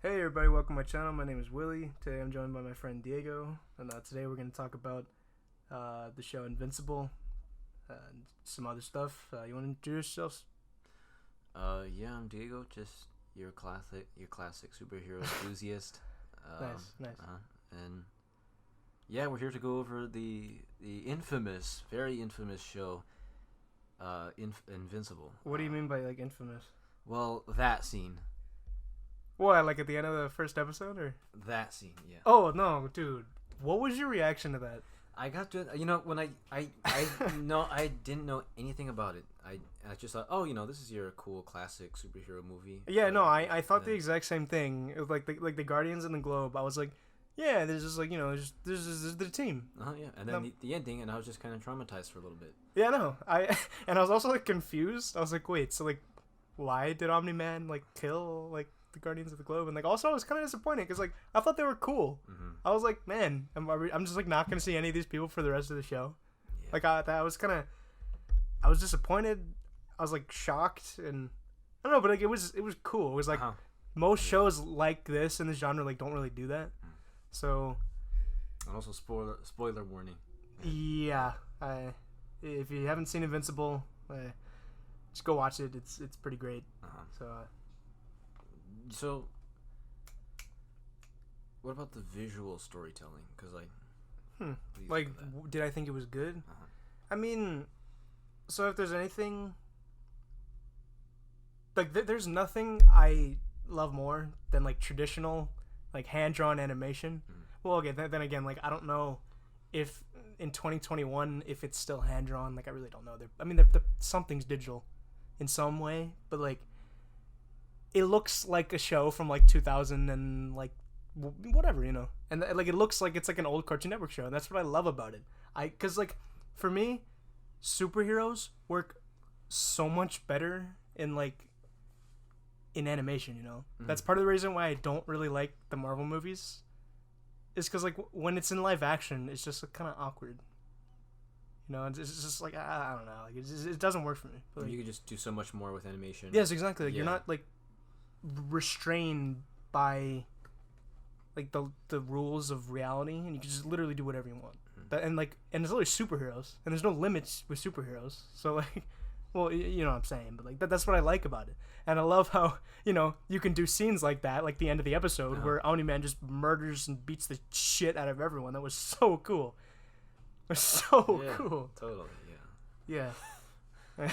Hey everybody, welcome to my channel. My name is Willie. Today I'm joined by my friend Diego, and today we're going to talk about the show Invincible and some other stuff. You want to introduce yourselves? Yeah, I'm Diego. Just your classic superhero enthusiast. Nice. And yeah, we're here to go over the infamous, very infamous show, Invincible. What do you mean by like infamous? Well, that scene. What, like at the end of the first episode, or? That scene, yeah. Oh no, dude! What was your reaction to that? I got to, when I didn't know anything about it. I just thought, this is your cool classic superhero movie. Yeah, no, I thought the exact same thing. It was like the Guardians and the Globe. I was like, yeah, there's just like this is the team. Yeah, and then the ending, and I was just kind of traumatized for a little bit. Yeah, no, I was also like confused. I was like, wait, so like, why did Omni-Man like kill like the Guardians of the Globe? And like also I was kind of disappointed because like I thought they were cool. Mm-hmm. I was like, man, I'm just like not gonna see any of these people for the rest of the show. Yeah. Like I was disappointed. I was like shocked, and I don't know, but like it was cool. It was like most shows like this in the genre like don't really do that. So and also spoiler warning. Yeah, if you haven't seen Invincible, just go watch it. It's pretty great. So, what about the visual storytelling? Because, did I think it was good? I mean, so if there's anything, like, there's nothing I love more than, like, traditional, like, hand-drawn animation. Well, okay, then again, like, I don't know if in 2021, if it's still hand-drawn. Like, I really don't know. Something's digital in some way, but, like, it looks like a show from like 2000 and like whatever, and like it looks like it's like an old Cartoon Network show, and that's what I love about it. Because like for me, superheroes work so much better in animation. That's part of the reason why I don't really like the Marvel movies, is because like when it's in live action, it's just kind of awkward. It's just like I don't know, like it doesn't work for me. But, like, you could just do so much more with animation. Yes, exactly. Like, you're not like restrained by like the rules of reality, and you can just literally do whatever you want. And it's literally superheroes, and there's no limits with superheroes. So like, well, you know what I'm saying, but like that's what I like about it. And I love how you can do scenes like that, like the end of the episode where Omni-Man just murders and beats the shit out of everyone. That was so cool. It was so cool. Totally, yeah.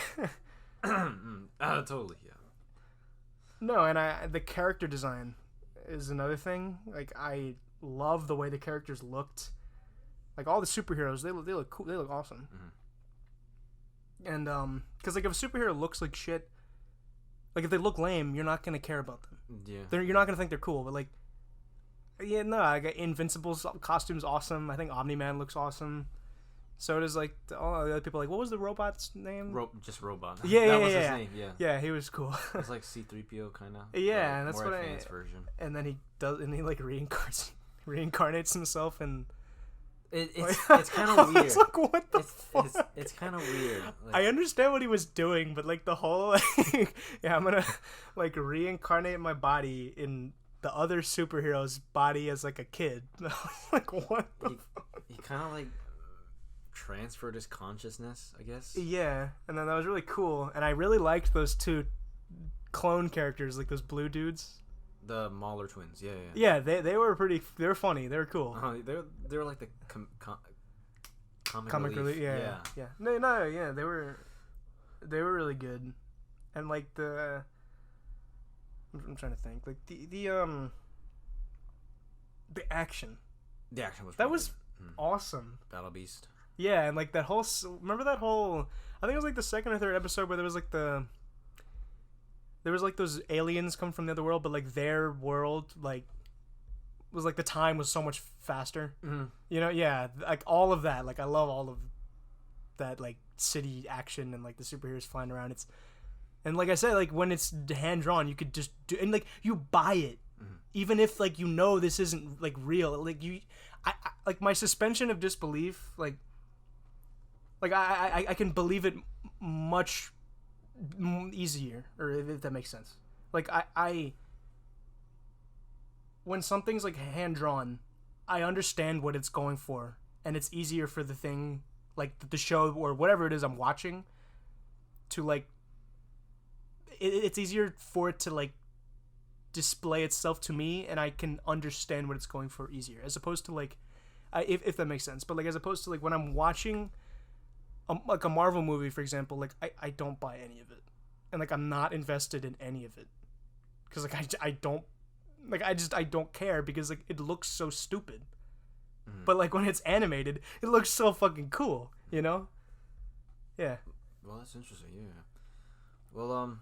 Totally, yeah. No, and the character design is another thing. Like, I love the way the characters looked. Like, all the superheroes, they look cool. They look awesome. And because like if a superhero looks like shit, like if they look lame, you're not gonna care about them. Yeah. You're not gonna think they're cool. But like, yeah, no, I got Invincible's costume's awesome. I think Omni-Man looks awesome. So does like all the other people. Like, what was the robot's name? Just Robot. Yeah, that was his name. Yeah. Yeah, he was cool. It's like C-3PO kind of. Yeah, and that's more what advanced version. And then he like reincarnates himself, and it's kind of weird. It's like, what the fuck? It's kind of weird. Like, I understand what he was doing, but like the whole I'm gonna like reincarnate my body in the other superhero's body as like a kid. Like, what? He kind of like transferred his consciousness, I guess. Yeah, and then that was really cool, and I really liked those two clone characters, like those blue dudes. The Mahler twins, yeah. Yeah, they were they were funny, they were cool. They were like the comic relief. Yeah. No, yeah, they were really good, and like I'm trying to think, like the action. The action was awesome. Battle Beast. Yeah, and like remember that whole, I think it was like the second or third episode where there was like those aliens come from the other world, but like their world like was like the time was so much faster. Yeah, like all of that. Like I love all of that, like city action and like the superheroes flying around. And like I said, like when it's hand drawn, you could just do, and like you buy it, even if like this isn't like real. Like I like my suspension of disbelief, like I can believe it much easier, or if that makes sense. Like when something's like hand drawn, I understand what it's going for, and it's easier for the thing, like the show or whatever it is I'm watching, to like. It's easier for it to like display itself to me, and I can understand what it's going for easier, as opposed to like, if that makes sense. But like as opposed to like when I'm watching, like a Marvel movie, for example, like I don't buy any of it, and like I'm not invested in any of it, because like I don't. Like I don't care because like it looks so stupid. Mm-hmm. But like when it's animated, it looks so fucking cool, you know? Yeah. Well, that's interesting. Yeah. Well,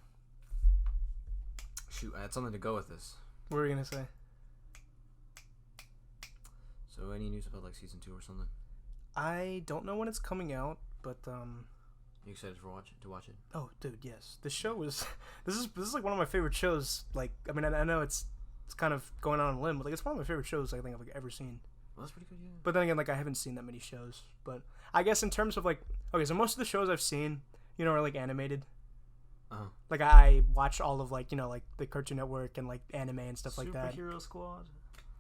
shoot, I had something to go with this. What were you gonna say? So, any news about like season 2 or something? I don't know when it's coming out, but You excited to watch it? Oh, dude, yes. The show is. This is like one of my favorite shows. Like, I mean, I know it's kind of going on a limb, but like it's one of my favorite shows I think I've like ever seen. Well, that's pretty good, yeah. But then again, like I haven't seen that many shows. But I guess in terms of like, okay, so most of the shows I've seen, you know, are like animated. Uh-huh. Like I watch all of like, you know, like the Cartoon Network and like anime and stuff like that. Superhero Squad.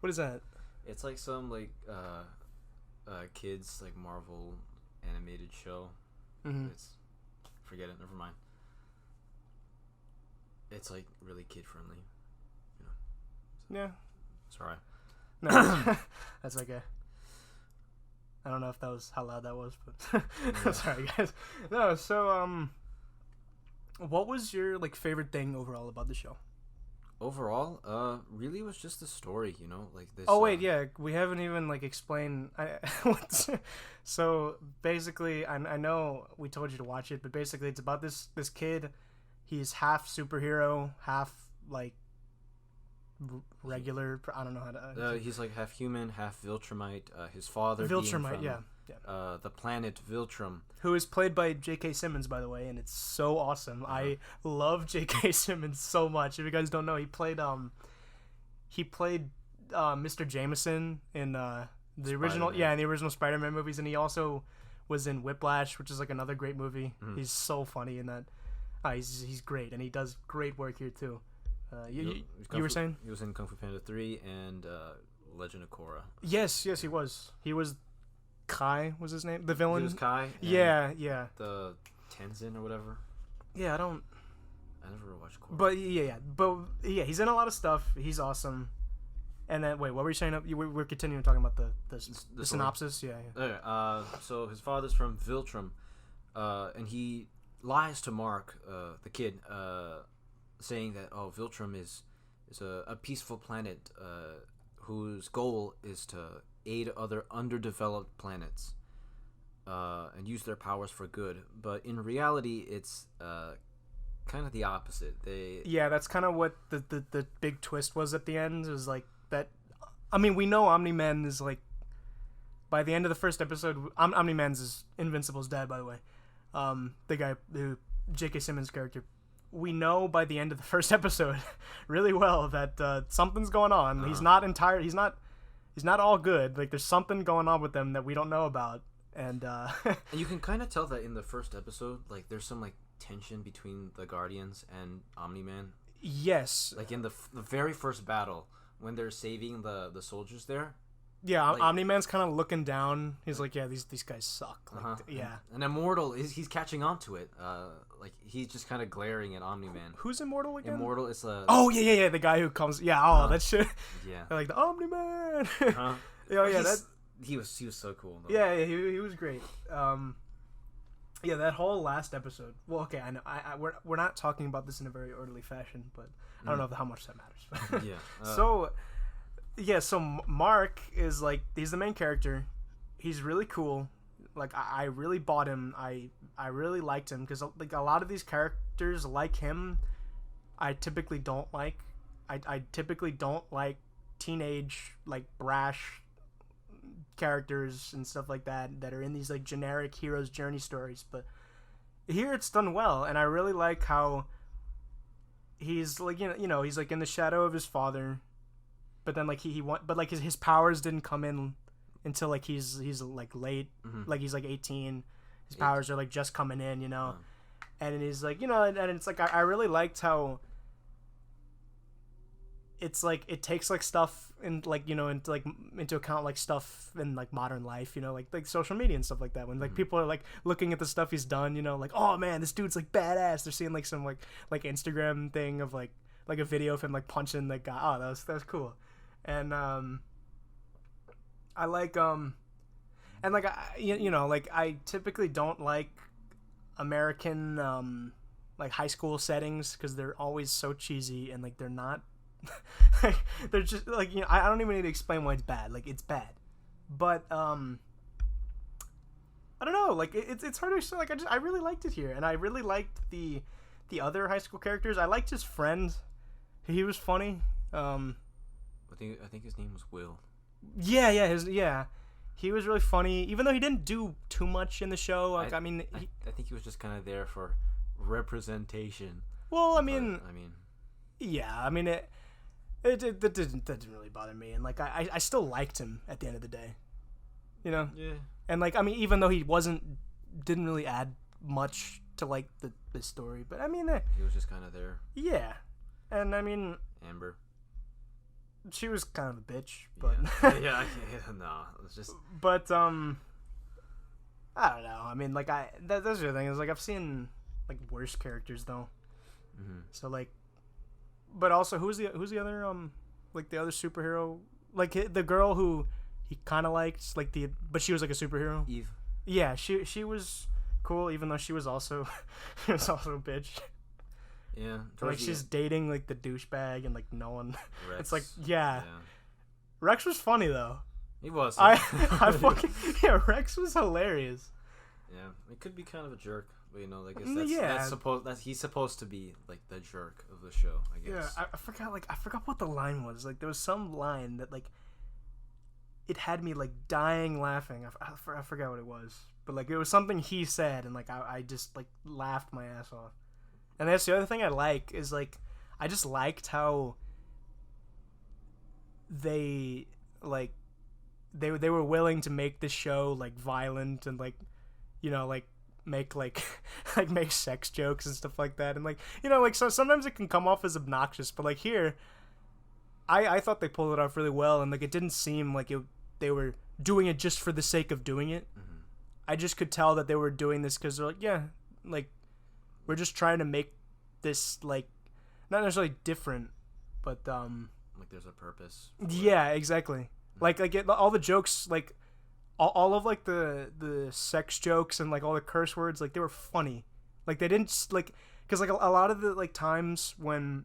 What is that? It's like some like kids like Marvel animated show. Mm-hmm. Forget it. Never mind. It's like really kid friendly. Yeah. Sorry. No, that's okay. I don't know if that was how loud that was, but Yeah. sorry guys. No, so what was your like favorite thing overall about the show? Overall, really was just the story, you know, like this. Oh wait, yeah, we haven't even like explained. So basically, I know we told you to watch it, but basically it's about this kid. He's half superhero, half like regular. I don't know how to. He's like half human, half Viltrumite. His father Viltrumite, being from, the planet Viltrum, who is played by J.K. Simmons, by the way, and it's so awesome. Uh-huh. I love J.K. Simmons so much. If you guys don't know, he played Mr. Jameson in the original, in the original Spider-Man movies, and he also was in Whiplash, which is like another great movie. Mm-hmm. He's so funny in that. He's great, and he does great work here too. You were saying? He was in Kung Fu Panda 3 and Legend of Korra. Yes, he was. He was Kai was his name? The villain? He was Kai. Yeah. The Tenzin or whatever. Yeah, I never watched Korra. But he's in a lot of stuff. He's awesome. And then, wait, what were you saying? We're continuing talking about the synopsis? Yeah. Okay, so his father's from Viltrum, and he lies to Mark, the kid, saying that Viltrum is a peaceful planet whose goal is to aid other underdeveloped planets and use their powers for good. But in reality, it's kind of the opposite. That's kind of what the big twist was at the end. Is like that. I mean, we know Omni-Man is like by the end of the first episode. Omni-Man's is Invincible's dad, by the way. The guy who J.K. Simmons' character. We know by the end of the first episode really well that something's going on. Uh-huh. He's not all good. Like there's something going on with them that we don't know about, and you can kind of tell that in the first episode. Like there's some like tension between the Guardians and Omni-Man. Yes. Like in the very first battle when they're saving the soldiers there. Yeah, like, Omni-Man's kind of looking down. He's like, yeah, these guys suck. Like, uh-huh. Yeah. And Immortal he's catching on to it. Like he's just kind of glaring at Omni-Man. Who's Immortal again? Immortal is Oh yeah, the guy who comes. Yeah, that shit. Yeah. Like the Omni-Man. Uh-huh. He was so cool though. Yeah, he was great. Yeah, that whole last episode. Well, okay, I know. We're not talking about this in a very orderly fashion, but I don't know how much that matters. Yeah. So Mark is like he's the main character. He's really cool. Like I really bought him. I really liked him because like a lot of these characters like him, I typically don't like. I typically don't like teenage like brash characters and stuff like that are in these like generic hero's journey stories. But here it's done well, and I really like how he's like you know he's like in the shadow of his father. But then like but like his powers didn't come in until like he's like late, like he's like 18. His powers are like just coming in, you know, and he's like and it's like I really liked how it's like it takes like stuff and like into account like stuff in like modern life, like social media and stuff like that, when like people are like looking at the stuff he's done, like, oh man, this dude's like badass. They're seeing like some like Instagram thing of like a video of him like punching the guy. Oh, that was cool. And I like and like like I typically don't like American like high school settings because they're always so cheesy and like they're not they're just like, I don't even need to explain why it's bad. Like, it's bad, but I don't know, like it's hard to explain. Like, I really liked it here, and I really liked the other high school characters. I liked his friend. He was funny. I think his name was Will. Yeah, he was really funny, even though he didn't do too much in the show. Like, I think he was just kind of there for representation. Well, yeah, it didn't really bother me, and like I still liked him at the end of the day, Yeah. And like, even though he didn't really add much to like the story, but he was just kind of there. Yeah, and Amber, she was kind of a bitch, but yeah, no, it's just. But I don't know. Like that's the thing is like I've seen like worse characters though. Mm-hmm. So like, but also who's the other like the other superhero, like the girl who he kind of liked, like but she was like a superhero. Eve. Yeah, she was cool, even though she was also a bitch. Yeah, like she's dating like the douchebag and like no one. Rex. It's like yeah. Rex was funny though. He was. I fucking Rex was hilarious. Yeah, it could be kind of a jerk, but like he's supposed to be like the jerk of the show, I guess. Yeah, I forgot what the line was. Like there was some line that like it had me like dying laughing. I forgot what it was, but like it was something he said, and like I just like laughed my ass off. And that's the other thing I like is like I just liked how they like they were willing to make this show like violent and like like make like make sex jokes and stuff like that, and like like so sometimes it can come off as obnoxious, but like here I thought they pulled it off really well, and like it didn't seem like they were doing it just for the sake of doing it. Mm-hmm. I just could tell that they were doing this because they're like, yeah, like we're just trying to make this like not necessarily different, but like there's a purpose. Yeah, exactly. Mm-hmm. All the jokes, like all of like the sex jokes and like all the curse words, like they were funny. Like they didn't like because like a lot of the like times when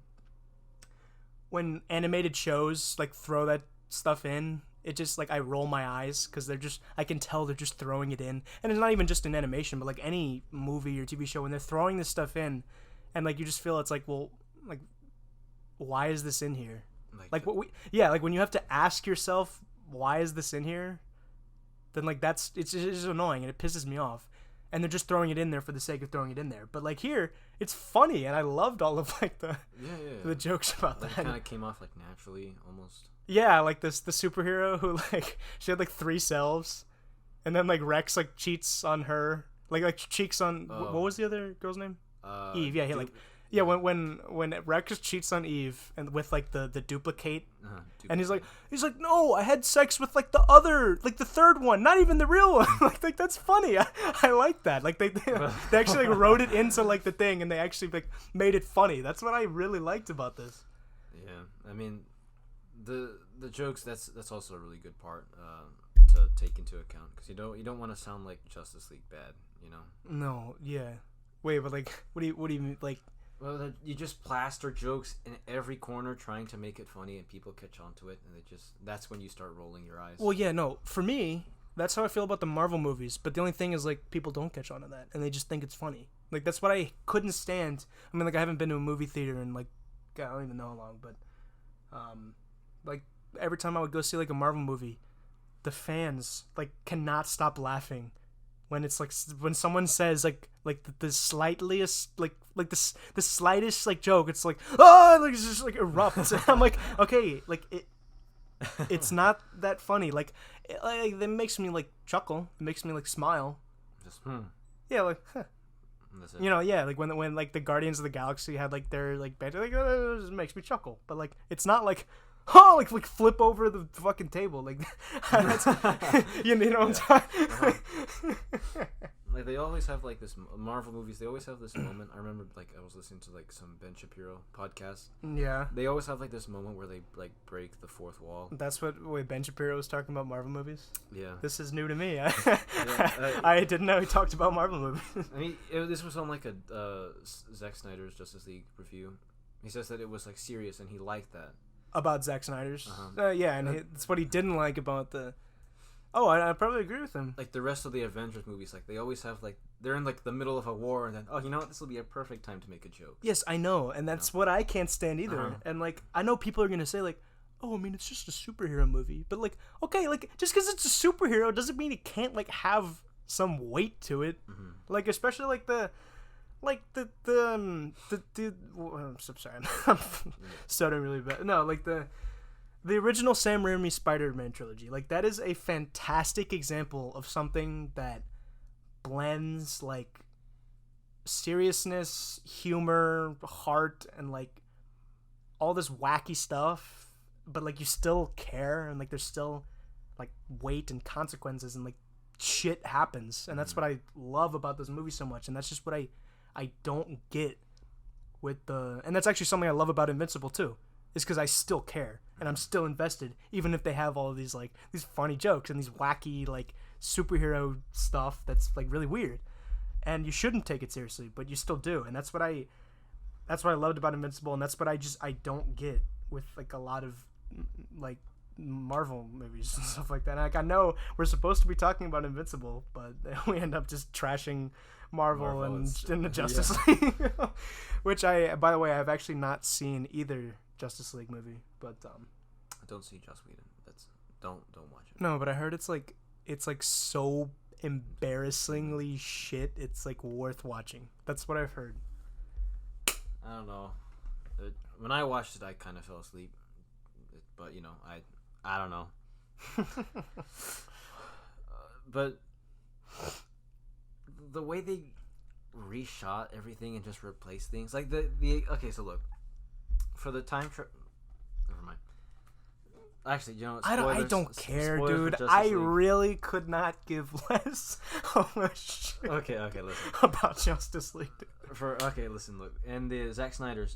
animated shows like throw that stuff in, it just like I roll my eyes because I can tell they're just throwing it in, and it's not even just in animation, but like any movie or TV show when they're throwing this stuff in, and like you just feel it's like, well, like why is this in here? Like when you have to ask yourself why is this in here, then like it's just annoying and it pisses me off, and they're just throwing it in there for the sake of throwing it in there. But like here, it's funny, and I loved all of like the jokes about that. It kind of came off like naturally almost. Yeah, like the superhero who like she had like 3 selves, and then like Rex like cheats on her, like cheats on what was the other girl's name? Eve. Yeah, when Rex cheats on Eve and with like the duplicate, and he's like no, I had sex with like the other, like the third one, not even the real one. like that's funny. I like that. Like they actually like wrote it into like the thing, and they actually like made it funny. That's what I really liked about this. Yeah, the jokes, that's also a really good part to take into account, because you don't want to sound like Justice League bad, No, yeah. Wait, but like, what do you mean, like? Well, you just plaster jokes in every corner, trying to make it funny, and people catch on to it, and that's when you start rolling your eyes. Well, yeah, no, for me, that's how I feel about the Marvel movies. But the only thing is, like, people don't catch on to that, and they just think it's funny. Like, that's what I couldn't stand. Like, I haven't been to a movie theater in like, I don't even know how long, but like every time I would go see like a Marvel movie, the fans like cannot stop laughing when it's like when someone says like the slightest like the slightest like joke. It's like, oh, like it's just like erupts. I'm like, okay, like it's not that funny. Like it makes me like chuckle. It makes me like smile. Just Yeah, like huh. And that's it. You know, yeah, like when like the Guardians of the Galaxy had like their like banter, like it makes me chuckle. But like it's not like like flip over the fucking table like that's, you know what I'm talking. Like they always have like this Marvel movies. They always have this moment. I remember like I was listening to like some Ben Shapiro podcast. Yeah. They always have like this moment where they like break the fourth wall. That's what Ben Shapiro was talking about Marvel movies. Yeah. This is new to me. I didn't know he talked about Marvel movies. I mean, this was on like a Zack Snyder's Justice League review. He says that it was like serious and he liked that. About Zack Snyder's. Yeah, and that's what he didn't like about the. Oh, I probably agree with him. Like the rest of the Avengers movies, like they always have like they're in like the middle of a war, and then you know what, this will be a perfect time to make a joke. Yes, I know, and that's what I can't stand either. And like I know people are gonna say like, oh, I mean it's just a superhero movie, but like okay, like just because it's a superhero doesn't mean it can't like have some weight to it. Like especially like the. Like I'm sorry, I'm stuttering really bad. No, like the original Sam Raimi Spider-Man trilogy. Like that is a fantastic example of something that blends like seriousness, humor, heart, and like all this wacky stuff, but like you still care and like there's still like weight and consequences and like shit happens, and that's what I love about those movies so much, and that's just what I don't get with the, and that's actually something I love about Invincible too, is because I still care and I'm still invested, even if they have all of these like these funny jokes and these wacky like superhero stuff that's like really weird, and you shouldn't take it seriously, but you still do, and that's what I loved about Invincible, and that's what I don't get with like a lot of like Marvel movies and stuff like that. And, like I know we're supposed to be talking about Invincible, but we end up just trashing Marvel and the Justice League, which by the way, I've actually not seen either Justice League movie, but don't see Joss Whedon. Don't watch it. No, but I heard it's like so embarrassingly shit. It's like worth watching. That's what I've heard. I don't know. When I watched it, I kind of fell asleep, but you know, I don't know. But the way they reshot everything and just replaced things, like the okay, so look, for the time trip, never mind. Actually, you know, spoilers, I don't care, dude. I really could not give less of a shit. Okay, listen. About Justice League. Listen, look. And the Zack Snyder's,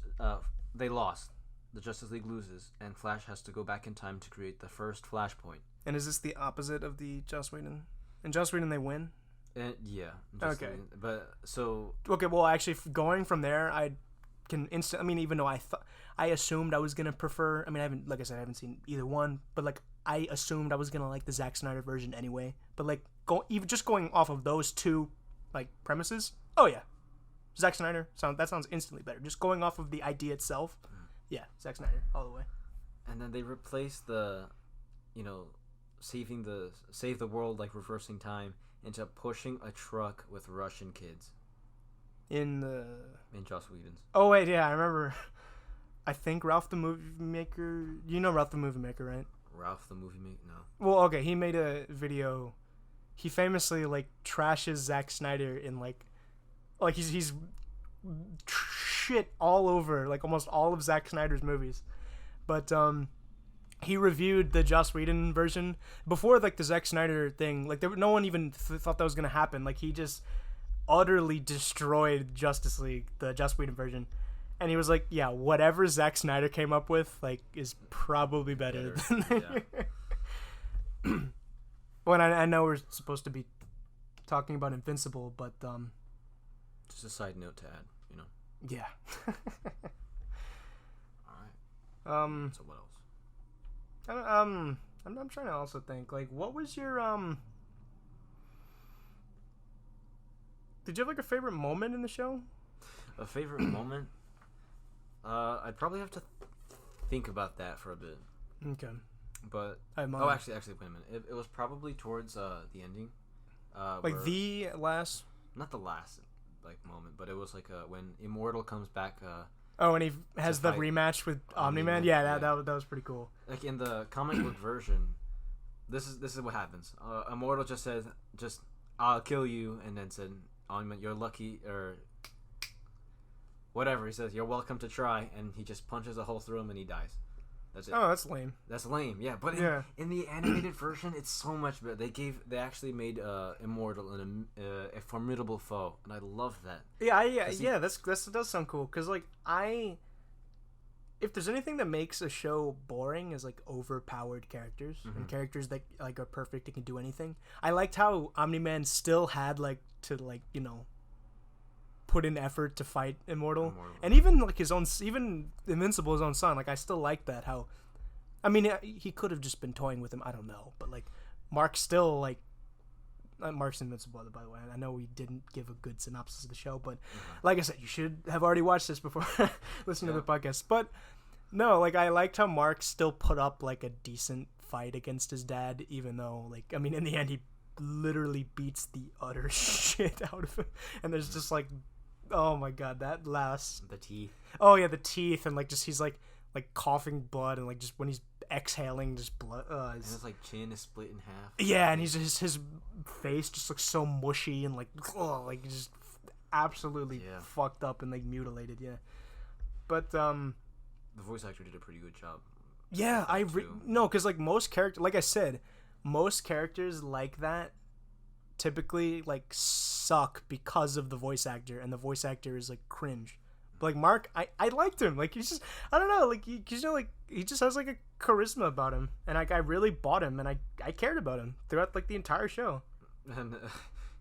they lost. The Justice League loses, and Flash has to go back in time to create the first Flashpoint. And is this the opposite of the Joss Whedon? In Joss Whedon, they win? Yeah. Okay. But, so... Okay, well, actually, going from there, I can I mean, even though I assumed I was going to prefer... I mean, I haven't seen either one, but, like, I assumed I was going to like the Zack Snyder version anyway. But, like, just going off of those two, like, premises, oh, yeah. Zack Snyder, that sounds instantly better. Just going off of the idea itself... Yeah, Zack Snyder, all the way. And then they replaced the, you know, save the world, like reversing time, into pushing a truck with Russian kids. In Joss Whedon's. Oh wait, yeah, I remember. I think Ralph the Movie Maker. You know Ralph the Movie Maker, right? Ralph the Movie Maker, no. Well, okay, he made a video. He famously like trashes Zack Snyder in like he's shit all over like almost all of Zack Snyder's movies, but he reviewed the Joss Whedon version before like the Zack Snyder thing. Like no one even thought that was gonna happen. Like he just utterly destroyed Justice League, the Joss Whedon version, and he was like, "Yeah, whatever Zack Snyder came up with, like, is probably better than." Yeah. Well, I know we're supposed to be talking about Invincible, but just a side note to add. Yeah. All right. So what else? I'm trying to also think. Like, what was your Did you have like a favorite moment in the show? A favorite moment? I'd probably have to think about that for a bit. Okay. But actually, wait a minute. It was probably towards the ending. Like the last. Not the last. Like moment, but it was like when Immortal comes back. And he has the rematch with Omni-Man. Yeah, that was pretty cool. Like in the comic book version, this is what happens. Immortal just says, "I'll kill you," and then said, Omni-Man, you're lucky, or whatever. He says, you're welcome to try, and he just punches a hole through him and he dies. That's it. Oh, that's lame. That's lame, yeah. But in the animated version, it's so much better. They actually made Immortal a formidable foe, and I love that. Yeah, that does sound cool. Cause like if there's anything that makes a show boring is like overpowered characters and characters that like are perfect and can do anything. I liked how Omni-Man still had like to like put in effort to fight Immortal. And even like even Invincible, his own son. Like I still like that. How, I mean, he could have just been toying with him. I don't know, but like Mark still like. Mark's Invincible, by the way. I know we didn't give a good synopsis of the show, but like I said, you should have already watched this before listening to the podcast. But no, like I liked how Mark still put up like a decent fight against his dad, even though like I mean in the end he literally beats the utter shit out of him. And there's just like, oh my god, that last the teeth. Oh yeah, the teeth, and like just he's like coughing blood, and like just when he's exhaling just blood and his like chin is split in half. Yeah, and his face just looks so mushy and like just absolutely fucked up and like mutilated. Yeah, but the voice actor did a pretty good job. Yeah, no, because like most characters, like I said, most characters like that typically like suck because of the voice actor, and the voice actor is like cringe. But like Mark, I liked him. Like he's just, I don't know, like like he just has like a charisma about him, and like I really bought him, and I cared about him throughout like the entire show. And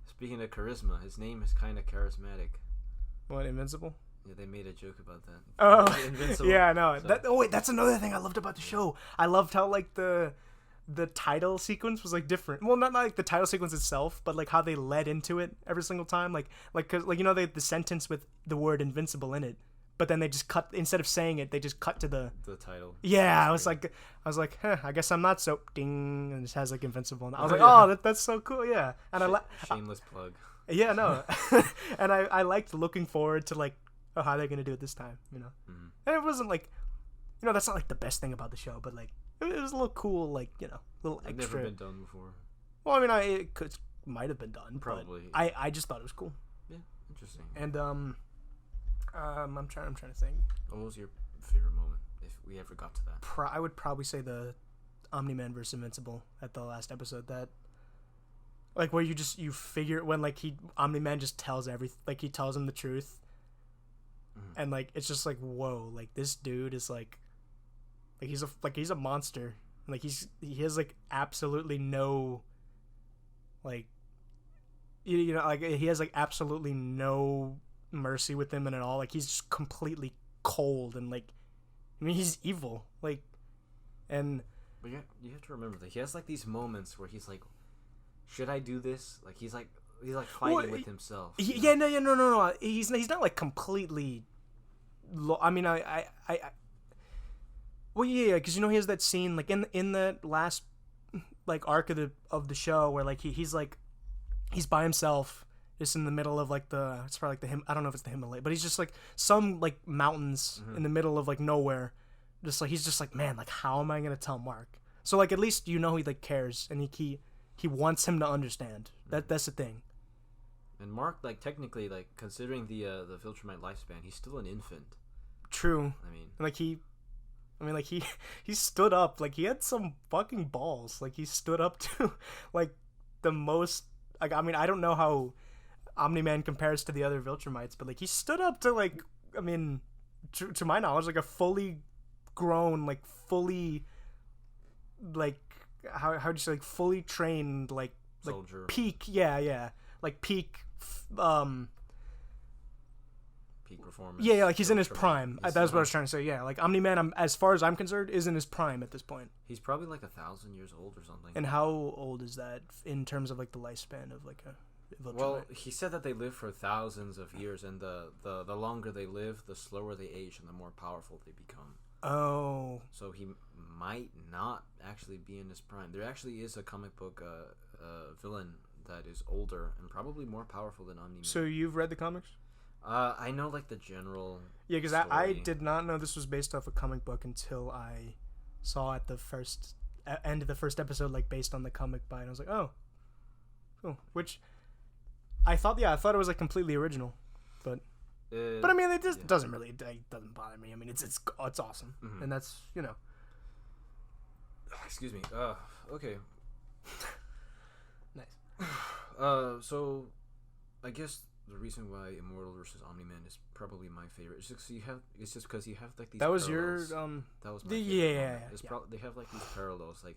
speaking of charisma, his name is kind of charismatic. What, Invincible? Yeah, they made a joke about that. Oh, Invincible. Yeah, no. So. Wait, that's another thing I loved about the show. I loved how like the title sequence was like different. Well, not like the title sequence itself, but like how they led into it every single time. Like cause like the sentence with the word Invincible in it, but then they just cut, instead of saying it, they just cut to the title. Yeah, I was like, I guess I'm not so ding, and it just has like Invincible. And I was like, oh, that's so cool. Yeah, and shameless plug. Yeah, no, and I liked looking forward to like how they're gonna do it this time. And it wasn't like, that's not like the best thing about the show, but like. It was a little cool, like, little extra. Never been done before. Well, I mean, it might have been done. Probably. But I just thought it was cool. Yeah, interesting. And I'm trying to think. What was your favorite moment, if we ever got to that? I would probably say the Omni-Man versus Invincible at the last episode. That, like, where you figure when like Omni-Man just tells he tells him the truth, and like it's just like, whoa, like this dude is like. He's a monster. Like he has like absolutely no like like he has like absolutely no mercy with him and at all. Like he's just completely cold and like I mean he's evil. Like and but you have to remember that he has like these moments where he's like, should I do this? Like he's fighting with himself. No. He's not like completely I mean I well, yeah, because he has that scene like in the last like arc of the show where like he's by himself just in the middle of like it's probably like I don't know if it's the Himalaya, but he's just like some like mountains in the middle of like nowhere, just like he's just like, man, like how am I gonna tell Mark? So like at least he like cares and he wants him to understand. That's the thing. And Mark, like technically, like considering the Viltrumite lifespan, he's still an infant. True. He stood up. Like, he had some fucking balls. Like, he stood up to, like, the most... Like, I mean, I don't know how Omni-Man compares to the other Viltrumites, but, like, he stood up to, like... I mean, to my knowledge, like, a fully grown, like, fully... Like, how'd you say? Like, fully trained, like... Soldier. Like, peak... Yeah. Like, peak... Peak performance. Yeah, like he's in his prime. That's what I was trying to say. Yeah, like Omni-Man, as far as I'm concerned, is in his prime at this point. He's probably like 1,000 years old or something. And how old is that in terms of like the lifespan of like a Viltrumite? Well, he said that they live for thousands of years, and the longer they live, the slower they age, and the more powerful they become. Oh. So he might not actually be in his prime. There actually is a comic book villain that is older and probably more powerful than Omni-Man. So you've read the comics? I know like the general. Yeah, because I did not know this was based off a comic book until I saw at the end of the first episode, like based on the comic by, and I was like, oh, cool. Which I thought it was like completely original, but I mean, it just doesn't bother me. I mean, it's awesome, and that's Excuse me. Okay. Nice. So, I guess the reason why Immortal versus Omni-Man is probably my favorite is just because you have like these. That was parallels. your That was my they have like these parallels, like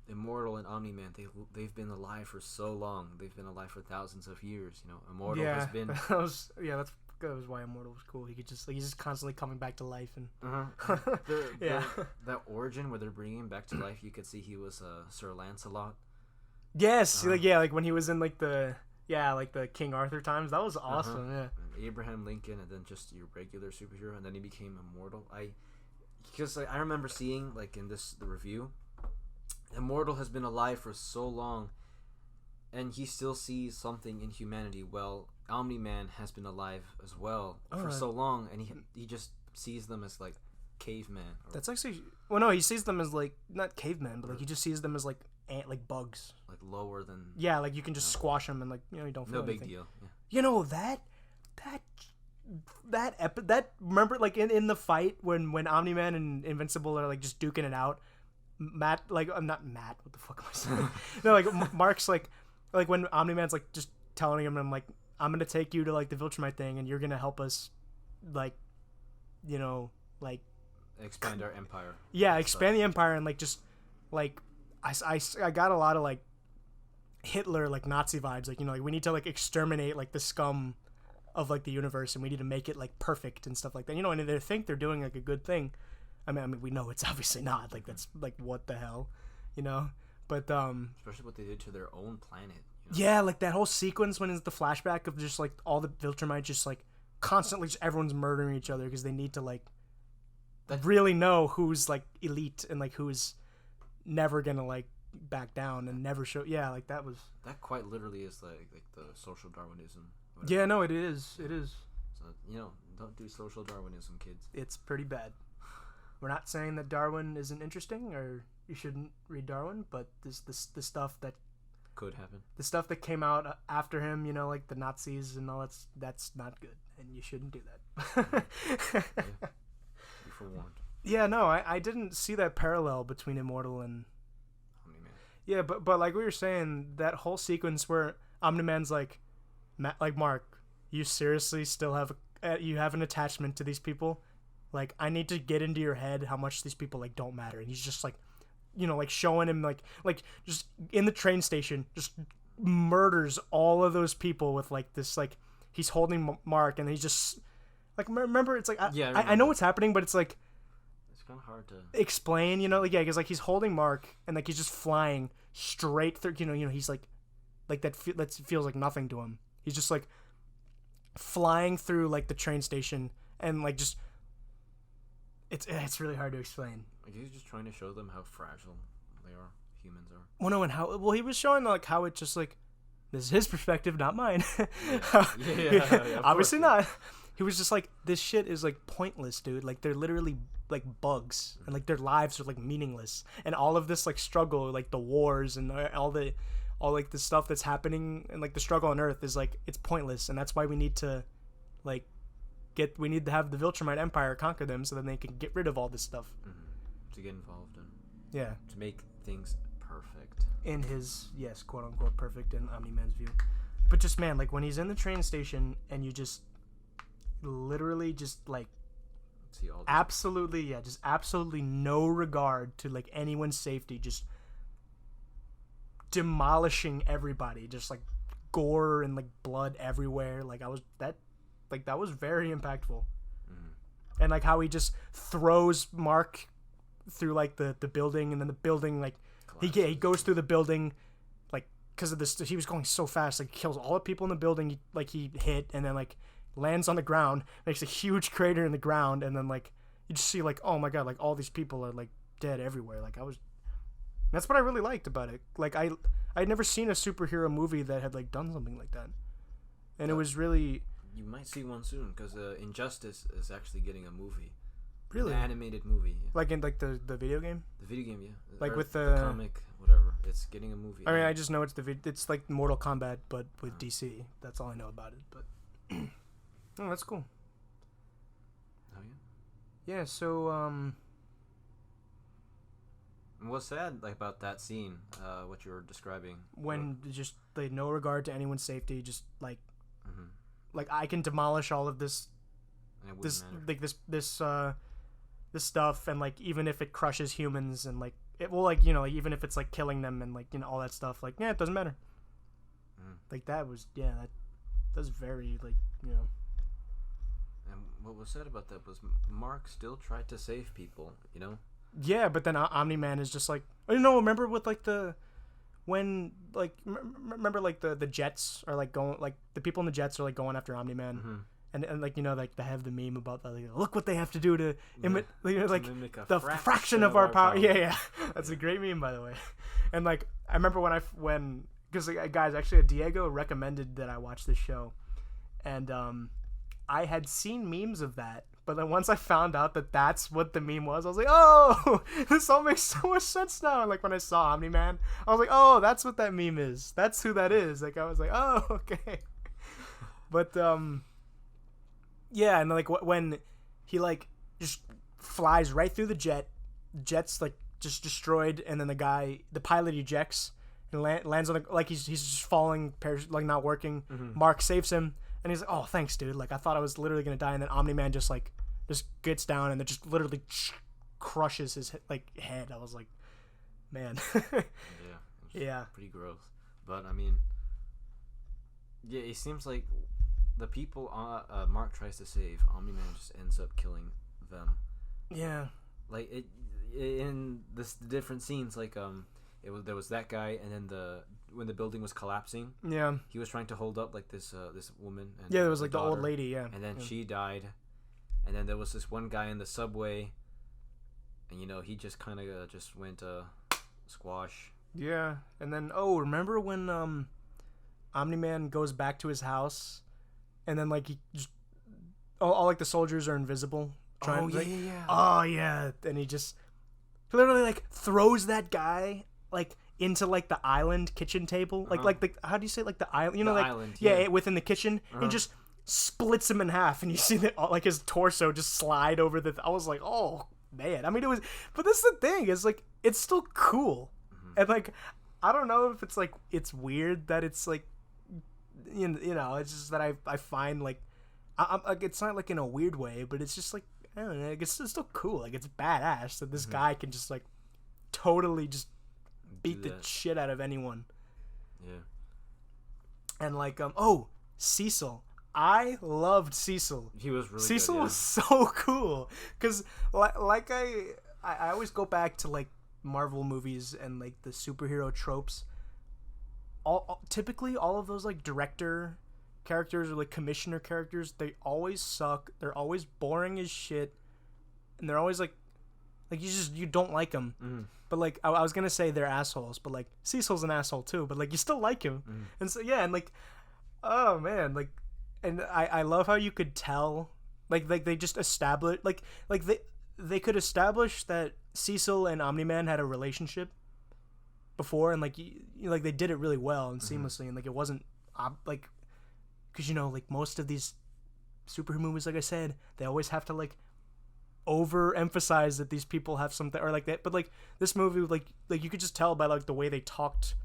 Immortal and Omni-Man. They've been alive for so long. They've been alive for thousands of years. Immortal has been. That was why Immortal was cool. He could just he's just constantly coming back to life and. That origin where they're bringing him back to life, you could see he was Sir Lancelot. Yes, like when he was in like the King Arthur times, that was awesome. Yeah, and Abraham Lincoln, and then just your regular superhero, and then he became immortal. Because I remember seeing like in the review, Immortal has been alive for so long, and he still sees something in humanity. Well, Omni-Man has been alive as well for so long, and he just sees them as like caveman. That's actually no, he sees them as like not caveman, but like he just sees them as like bugs, like lower than like you can just squash them and like you don't feel anything. Big deal. That remember like in the fight when Omni-Man and Invincible are like just duking it out, Matt like I'm not Matt, what the fuck am I saying? No, like Mark's like when Omni-Man's like just telling him, I'm like, I'm gonna take you to like the Viltrumite thing and you're gonna help us like like expand our empire. Yeah, expand the empire and like just like I got a lot of like Hitler like Nazi vibes, like like we need to like exterminate like the scum of like the universe and we need to make it like perfect and stuff like that, and they think they're doing like a good thing. I mean we know it's obviously not, like that's like what the hell, but especially what they did to their own planet. Yeah, like that whole sequence when it's the flashback of just like all the Viltrumites just like constantly just everyone's murdering each other because they need to like really know who's like elite and like who's never gonna like back down and never show. Yeah, like that quite literally is like the social Darwinism. Whatever. Yeah, no, it is. So don't do social Darwinism, kids. It's pretty bad. We're not saying that Darwin isn't interesting or you shouldn't read Darwin, but the stuff that could happen, the stuff that came out after him, like the Nazis and all that's not good, and you shouldn't do that. You forewarned. Yeah, no, I didn't see that parallel between Immortal and Omni-Man. Yeah, but like we were saying, that whole sequence where Omni-Man's like Mark, you seriously still have you have an attachment to these people? Like, I need to get into your head how much these people like don't matter. And he's just like, like showing him like just in the train station, just murders all of those people with like this, like he's holding Mark and he's just like, remember it's like I know what's happening, but it's like it's kind of hard to explain, because like he's holding Mark and like he's just flying straight through, he's like that feels like nothing to him. He's just like flying through like the train station and like just it's really hard to explain. Like he's just trying to show them how fragile they are, humans are. Well, no, and he was showing like how it just like this is his perspective, not mine. Yeah, obviously not. He was just like, this shit is like pointless, dude. Like they're literally like bugs, and like their lives are like meaningless, and all of this like struggle, like the wars and all like the stuff that's happening, and like the struggle on Earth is like it's pointless, and that's why we need to like we need to have the Viltrumite Empire conquer them so then they can get rid of all this stuff. To get involved in. Yeah. To make things perfect. In his, yes, quote unquote perfect in Omni-Man's view. But just, man, like when he's in the train station and you just literally just like see all absolutely no regard to like anyone's safety, just demolishing everybody, just like gore and like blood everywhere. Like that was very impactful. And like how he just throws Mark through like the building, and then the building like he goes through the building like because of this, he was going so fast, like kills all the people in the building he hit, and then like lands on the ground, makes a huge crater in the ground, and then like you just see like, oh my god, like all these people are like dead everywhere. Like that's what I really liked about it. Like I'd never seen a superhero movie that had like done something like that, and it was really. You might see one soon because Injustice is actually getting a movie. Really? An animated movie. Yeah. Like in like the video game? The video game, yeah. Like or with the comic, whatever. it's getting a movie. I mean, I just know it's like Mortal Kombat, but with DC. That's all I know about it. But oh, that's cool. Oh yeah. Yeah. So And what's sad like about that scene? What you were describing. when just they no regard to anyone's safety, just like Mm-hmm. like I can demolish all of this this stuff, and like even if it crushes humans, and like it will, like, you know, like, even if it's like killing them and like, you know, all that stuff, like, yeah, it doesn't matter. Like that was that's very, like, you know. And what was said about that was Mark still tried to save people, you know. Yeah, but then Omni-Man is just like, oh, you know, remember with like when like remember like the jets are like going, like the people in the jets are like going after Omni-Man. Mm-hmm. And like, you know, like they have the meme about that, like, look what they have to do to mimic mimic the fraction of our power. Yeah, that's Yeah. a great meme, by the way. And like I remember when because guys, actually Diego recommended that I watch this show, and I had seen memes of that, but then once I found out that that's what the meme was, I was like, oh, this all makes so much sense now. And like when I saw Omni-Man, I was like, oh, that's what that meme is. That's who that is. Like I was like, oh, okay. But yeah, and like when he like just flies right through the jet's like just destroyed, and then the pilot ejects and lands on the, like he's just falling, like not working. Mm-hmm. Mark saves him, and he's like, oh, thanks, dude. Like I thought I was literally gonna die, and then Omni-Man just gets down and then just literally crushes his like head. I was like, man. Yeah. Pretty gross, but I mean, yeah, it seems like the people Mark tries to save, Omni-Man just ends up killing them. Yeah. Like it in this different scenes, like there was that guy, and then when the building was collapsing, Yeah. he was trying to hold up like this woman. And Yeah, there was like the daughter, old lady. Yeah. and then yeah. she died, and then there was this one guy in the subway, and you know he just kind of just went squash. Yeah, and then remember when Omni-Man goes back to his house, and then like he just all like the soldiers are invisible. Yeah. Oh yeah, and he just literally like throws that guy like into like the island kitchen table, like the, how do you say, like the island? You know, The like island, yeah, within the kitchen, Uh-huh. and just splits him in half, and you see that like his torso just slide over the. I was like, oh man. I mean, it was, but this is the thing. Is like it's still cool, and like I don't know if it's like it's weird that it's like you know it's just that I find like I'm like, it's not like in a weird way, but it's just like I don't know, like, it's still cool. Like it's badass that this guy can just like totally just beat the shit out of anyone. Yeah. And like Cecil. I loved Cecil. He was really Cecil good, yeah. was so cool because like I always go back to like Marvel movies and like the superhero tropes. Typically all of those like director characters or like commissioner characters, they always suck. They're always boring as shit, and they're always like you don't like them. But like I was gonna say they're assholes, but like Cecil's an asshole too. But like you still like him, and so yeah, and like oh man, like. And I love how you could tell, like they just established, like they could establish that Cecil and Omni-Man had a relationship before, and like like they did it really well and seamlessly, and like it wasn't like, because you know like most of these superhero movies, like I said, they always have to like overemphasize that these people have something or like that, but like this movie, like you could just tell by like the way they talked,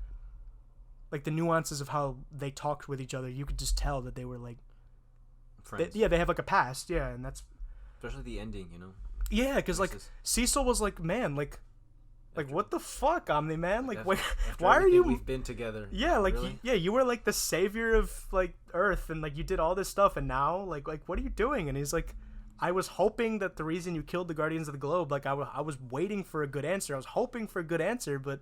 like the nuances of how they talked with each other. You could just tell that they were like. Friends. They have like a past, yeah, and that's Especially the ending, you know. yeah, because like Cecil was like, man, like what the fuck, Omni-Man, like After why are you? We've been together. Yeah, like really? you were like the savior of like Earth, and like you did all this stuff, and now like what are you doing? And he's like, I was hoping that the reason you killed the Guardians of the Globe, like I was waiting for a good answer. I was hoping for a good answer, but.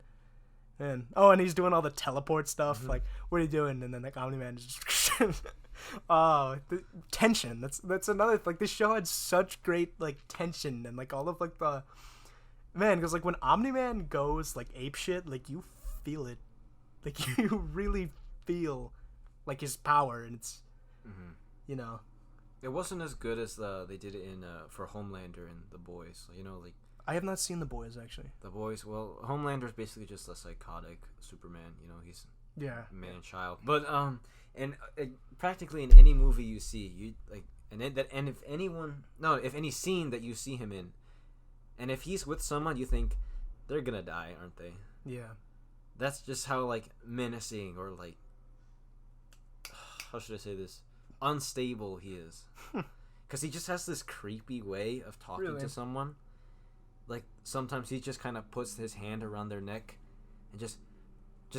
And and he's doing all the teleport stuff. Like, what are you doing? And then like Omni-Man is just the tension. That's another, like, this show had such great like tension and like all of like the man, because like when Omni-Man goes like ape shit, like you feel it, like you really feel like his power, and it's you know it wasn't as good as they did it in for Homelander and The Boys. You know, like I have not seen The Boys actually. The Boys. Well, Homelander's basically just a psychotic Superman. You know, he's man child. But and practically in any movie you see, you like, and if any scene that you see him in, and if he's with someone, you think they're gonna die, aren't they? Yeah. That's just how like menacing or like how should I say this? Unstable he is. Because he just has this creepy way of talking to someone. Like, sometimes he just kind of puts his hand around their neck and just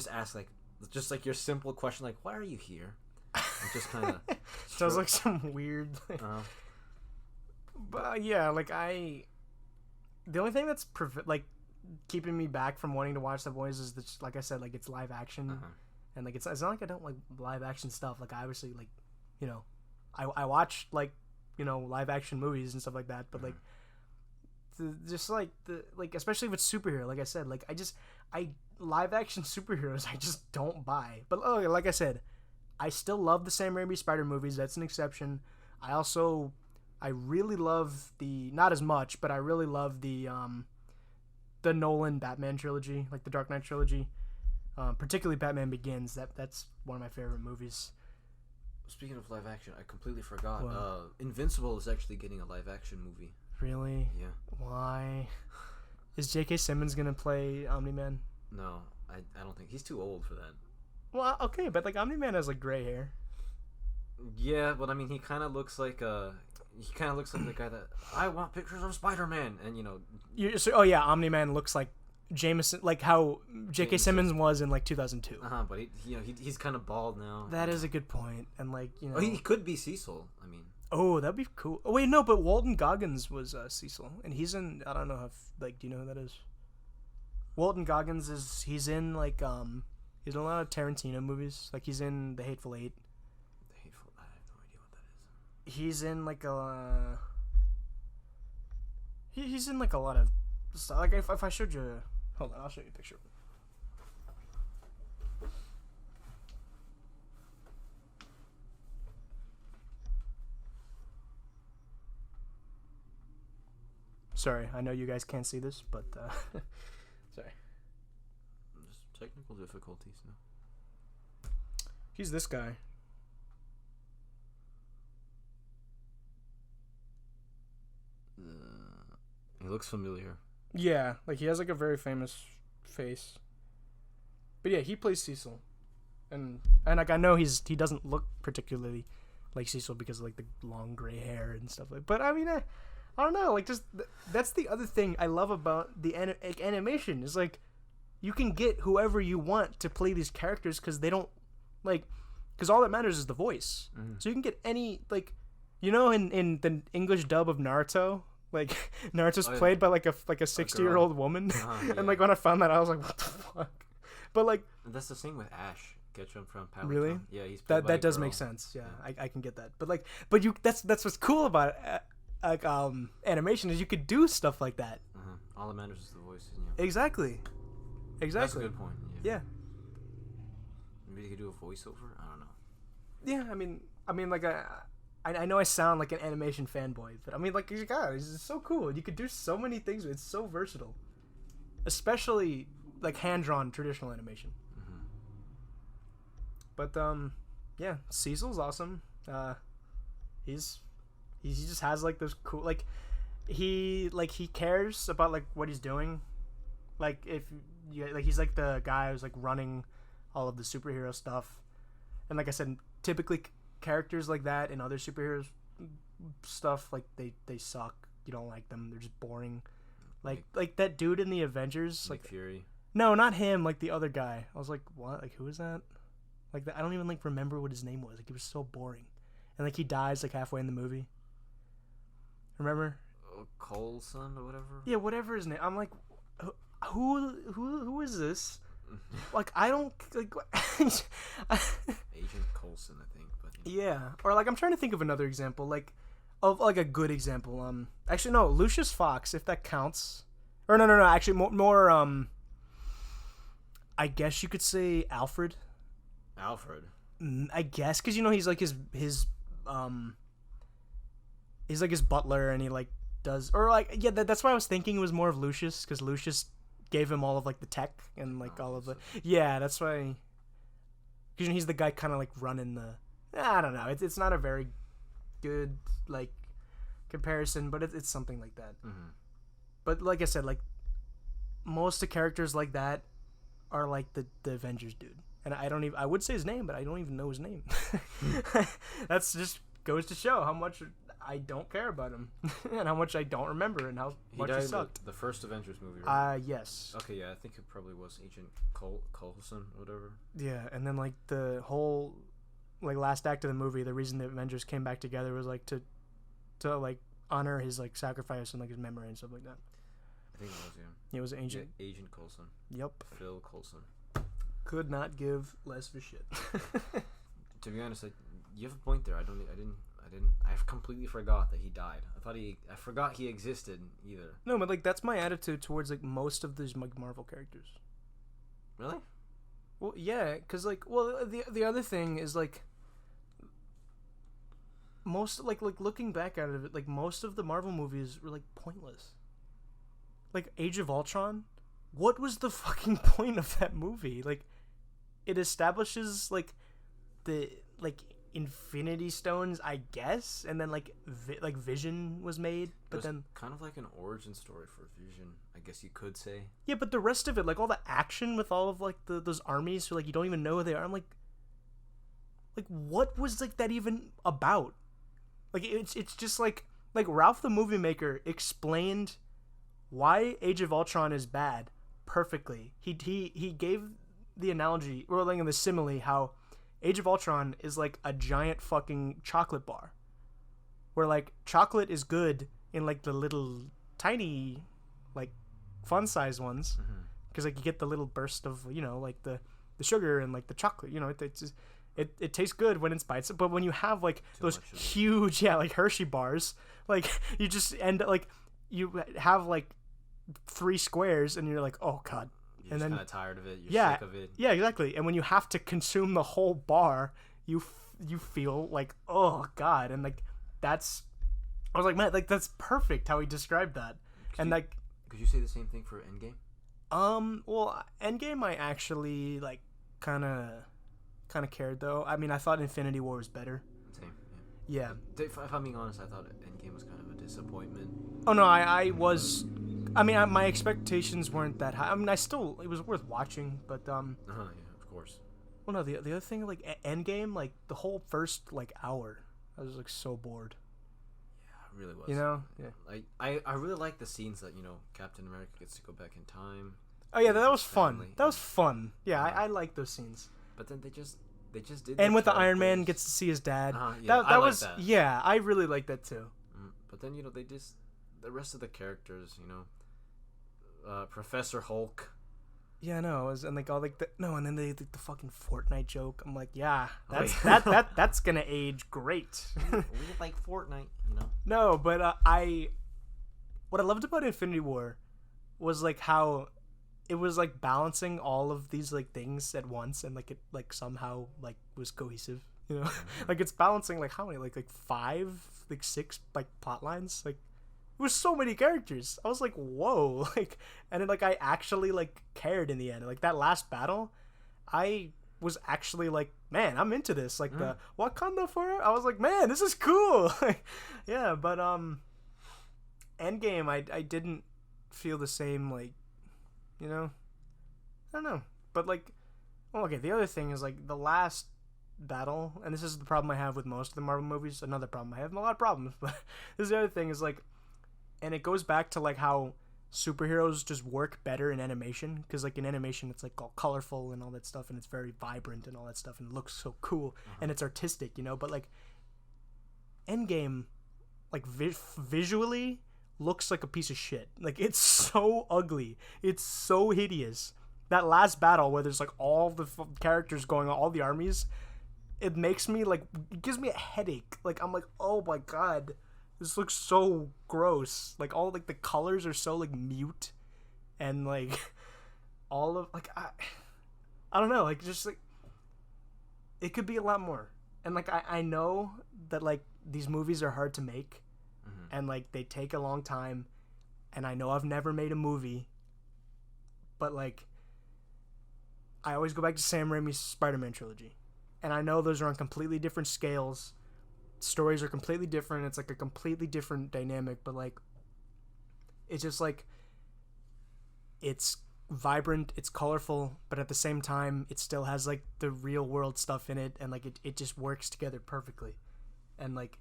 asks, like your simple question, like, why are you here? And just kind of... Sounds like some weird... But, yeah, like, the only thing that's, keeping me back from wanting to watch The Boys is, that, like I said, like, it's live action. And, like, it's not like I don't like live action stuff. Like, I obviously, like, you know, I watch, like, you know, live action movies and stuff like that, but like especially if it's superhero, like I said, like I live action superheroes I just don't buy. But like I said, I still love the Sam Raimi Spider movies. That's an exception. I really love not as much, but I really love the Nolan Batman trilogy, like the Dark Knight trilogy, particularly Batman Begins. That's one of my favorite movies. Speaking of live action, I completely forgot. Invincible is actually getting a live action movie. Really? Yeah. Why? Is J.K. Simmons gonna play Omni-Man? No, I don't think he's too old for that. Well, okay, but like Omni-Man has like gray hair. Yeah, but I mean, he kind of looks like the guy that I want pictures of Spider-Man, and you know. Omni-Man looks like Jameson, like how J.K. Simmons was in like 2002. But he's kind of bald now. That is a good point, and like you know, he could be Cecil. I mean, that'd be cool. Oh wait, no, but Walton Goggins was Cecil, and he's in. I don't know if do you know who that is? Walton Goggins he's in like he's in a lot of Tarantino movies. Like he's in The Hateful Eight. I have no idea what that is. He's in like he's in like a lot of stuff. Like if I showed you. Hold on, I'll show you a picture. Sorry, I know you guys can't see this, but sorry. Just technical difficulties, no. He's this guy. He looks familiar. Yeah, like he has like a very famous face. But yeah, he plays Cecil. And like I know he doesn't look particularly like Cecil because of like the long gray hair and stuff like. But I mean, I don't know, like just that's the other thing I love about the animation is like you can get whoever you want to play these characters because they don't like because all that matters is the voice. Mm-hmm. So you can get any like you know in the English dub of Naruto. Like Naruto's played by like a 60-year-old woman, yeah. And like when I found that, I was like, "What the fuck?" But like that's the same with Ash Ketchum from Power. Really? Yeah, he's that does make sense. Yeah. I can get that. But you that's what's cool about animation is you could do stuff like that. All that matters is the voice. Exactly. That's a good point. Yeah. Maybe they could do a voiceover. I don't know. Yeah, I mean, like I know I sound like an animation fanboy, but I mean, like, God, it's so cool. You could do so many things. It's so versatile, especially like hand-drawn traditional animation. Mm-hmm. But yeah, Cecil's awesome. He just has like this cool like he cares about like what he's doing. Like he's like the guy who's like running all of the superhero stuff, and like I said, typically characters like that in other superheroes stuff like they suck. You don't like them. They're just boring. Like that dude in the Avengers, like Fury. No, not him. Like the other guy. I was like, what? Like who is that? Like I don't even like remember what his name was. Like he was so boring, and like he dies like halfway in the movie. Remember? Coulson or whatever. Yeah, whatever his name. I'm like, who is this? Like I don't like. Agent Coulson, I think. But yeah, or like I'm trying to think of another example, like of like a good example. Actually no, Lucius Fox, if that counts. Or no. Actually, more. I guess you could say Alfred. Alfred. I guess because you know he's like his he's like his butler and he like does, or like yeah, that's why I was thinking it was more of Lucius, because Lucius gave him all of like the tech and like all of the yeah, that's why. Because he's the guy kind of like running the. I don't know. It's not a very good like comparison, but it's something like that. Mm-hmm. But like I said, like most of the characters like that are like the Avengers dude, and I would say his name, but I don't even know his name. That's just goes to show how much I don't care about him and how much I don't remember and how much he sucked. The first Avengers movie, right? Yes. Okay, yeah, I think it probably was Agent Coulson or whatever. Yeah, and then like the whole like last act of the movie, the reason the Avengers came back together was like to like honor his like sacrifice and like his memory and stuff like that. I think it was, It was Agent Coulson. Yep. Phil Coulson. Could not give less of a shit. To be honest, you have a point there. I completely forgot that he died. I forgot he existed either. No, but like that's my attitude towards like most of these like Marvel characters. Really? Well, yeah, because like, well, the other thing is like most like looking back at it, like most of the Marvel movies were like pointless. Like Age of Ultron, what was the fucking point of that movie? Like, it establishes like the like Infinity Stones, I guess, and then like Vision was made, but then kind of like an origin story for Vision, I guess you could say. Yeah, but the rest of it, like all the action with all of like those armies who like you don't even know who they are, I'm like what was like that even about? Like it's just like Ralph the Movie Maker explained why Age of Ultron is bad perfectly. He gave the analogy, or like in the simile, how Age of Ultron is like a giant fucking chocolate bar, where like chocolate is good in like the little tiny like fun size ones, because like you get the little burst of like the sugar and like the chocolate, it tastes good when it's bites, but when you have like those huge like Hershey bars, like you just end up like you have like 3 squares and you're like, oh god. You're and just then kind of tired of it. You're sick of it. Yeah, exactly. And when you have to consume the whole bar, you feel like, oh god. And like I was like, man, like that's perfect how he described that. Could you say the same thing for Endgame? Well, Endgame I actually like kind of cared though. I mean, I thought Infinity War was better. Same. Yeah. If I'm being honest, I thought Endgame was kind of a disappointment. Oh no, I was. I mean, my expectations weren't that high. I mean, it was worth watching, but yeah, of course. Well, no, the other thing, like Endgame, like the whole first like hour, I was like so bored. Yeah, it really was. Yeah. Like I really like the scenes that Captain America gets to go back in time. Oh yeah, that was fun. That was fun. Yeah, I like those scenes. But then they just did. And with the Iron Man gets to see his dad. Yeah, that was that. Yeah, I really like that too. But then they just the rest of the characters, Professor Hulk. Yeah, no, and like all like and then the fucking Fortnite joke. I'm like, yeah, that's gonna age great. We like Fortnite, No, but what I loved about Infinity War was like how it was like balancing all of these like things at once, and like it like somehow like was cohesive. Like it's balancing like how many like 5 like 6 like plot lines, like it was so many characters. I was like, whoa, like, and then like I actually like cared in the end. Like that last battle, I was actually like, man, I'm into this. Like the Wakanda for I was like, man, this is cool. Yeah, but Endgame, I didn't feel the same, like, I don't know. But like, well, okay, the other thing is like the last battle, and this is the problem I have with most of the Marvel movies. Another problem I have, a lot of problems, but this is the other thing is like, and it goes back to like how superheroes just work better in animation, because like in animation it's like all colorful and all that stuff, and it's very vibrant and all that stuff, and it looks so cool and it's artistic, but like Endgame, like visually looks like a piece of shit. Like it's so ugly, it's so hideous. That last battle where there's like all the characters going on, all the armies, it makes me like, it gives me a headache. Like I'm like, oh my god, this looks so gross. Like all like the colors are so like mute, and like all of like I don't know, like just like it could be a lot more. And like I know that like these movies are hard to make, and like they take a long time, and I know I've never made a movie, but like I always go back to Sam Raimi's Spider-Man trilogy, and I know those are on completely different scales, stories are completely different, it's like a completely different dynamic, but like it's just like it's vibrant, it's colorful, but at the same time it still has like the real world stuff in it, and like it just works together perfectly. And like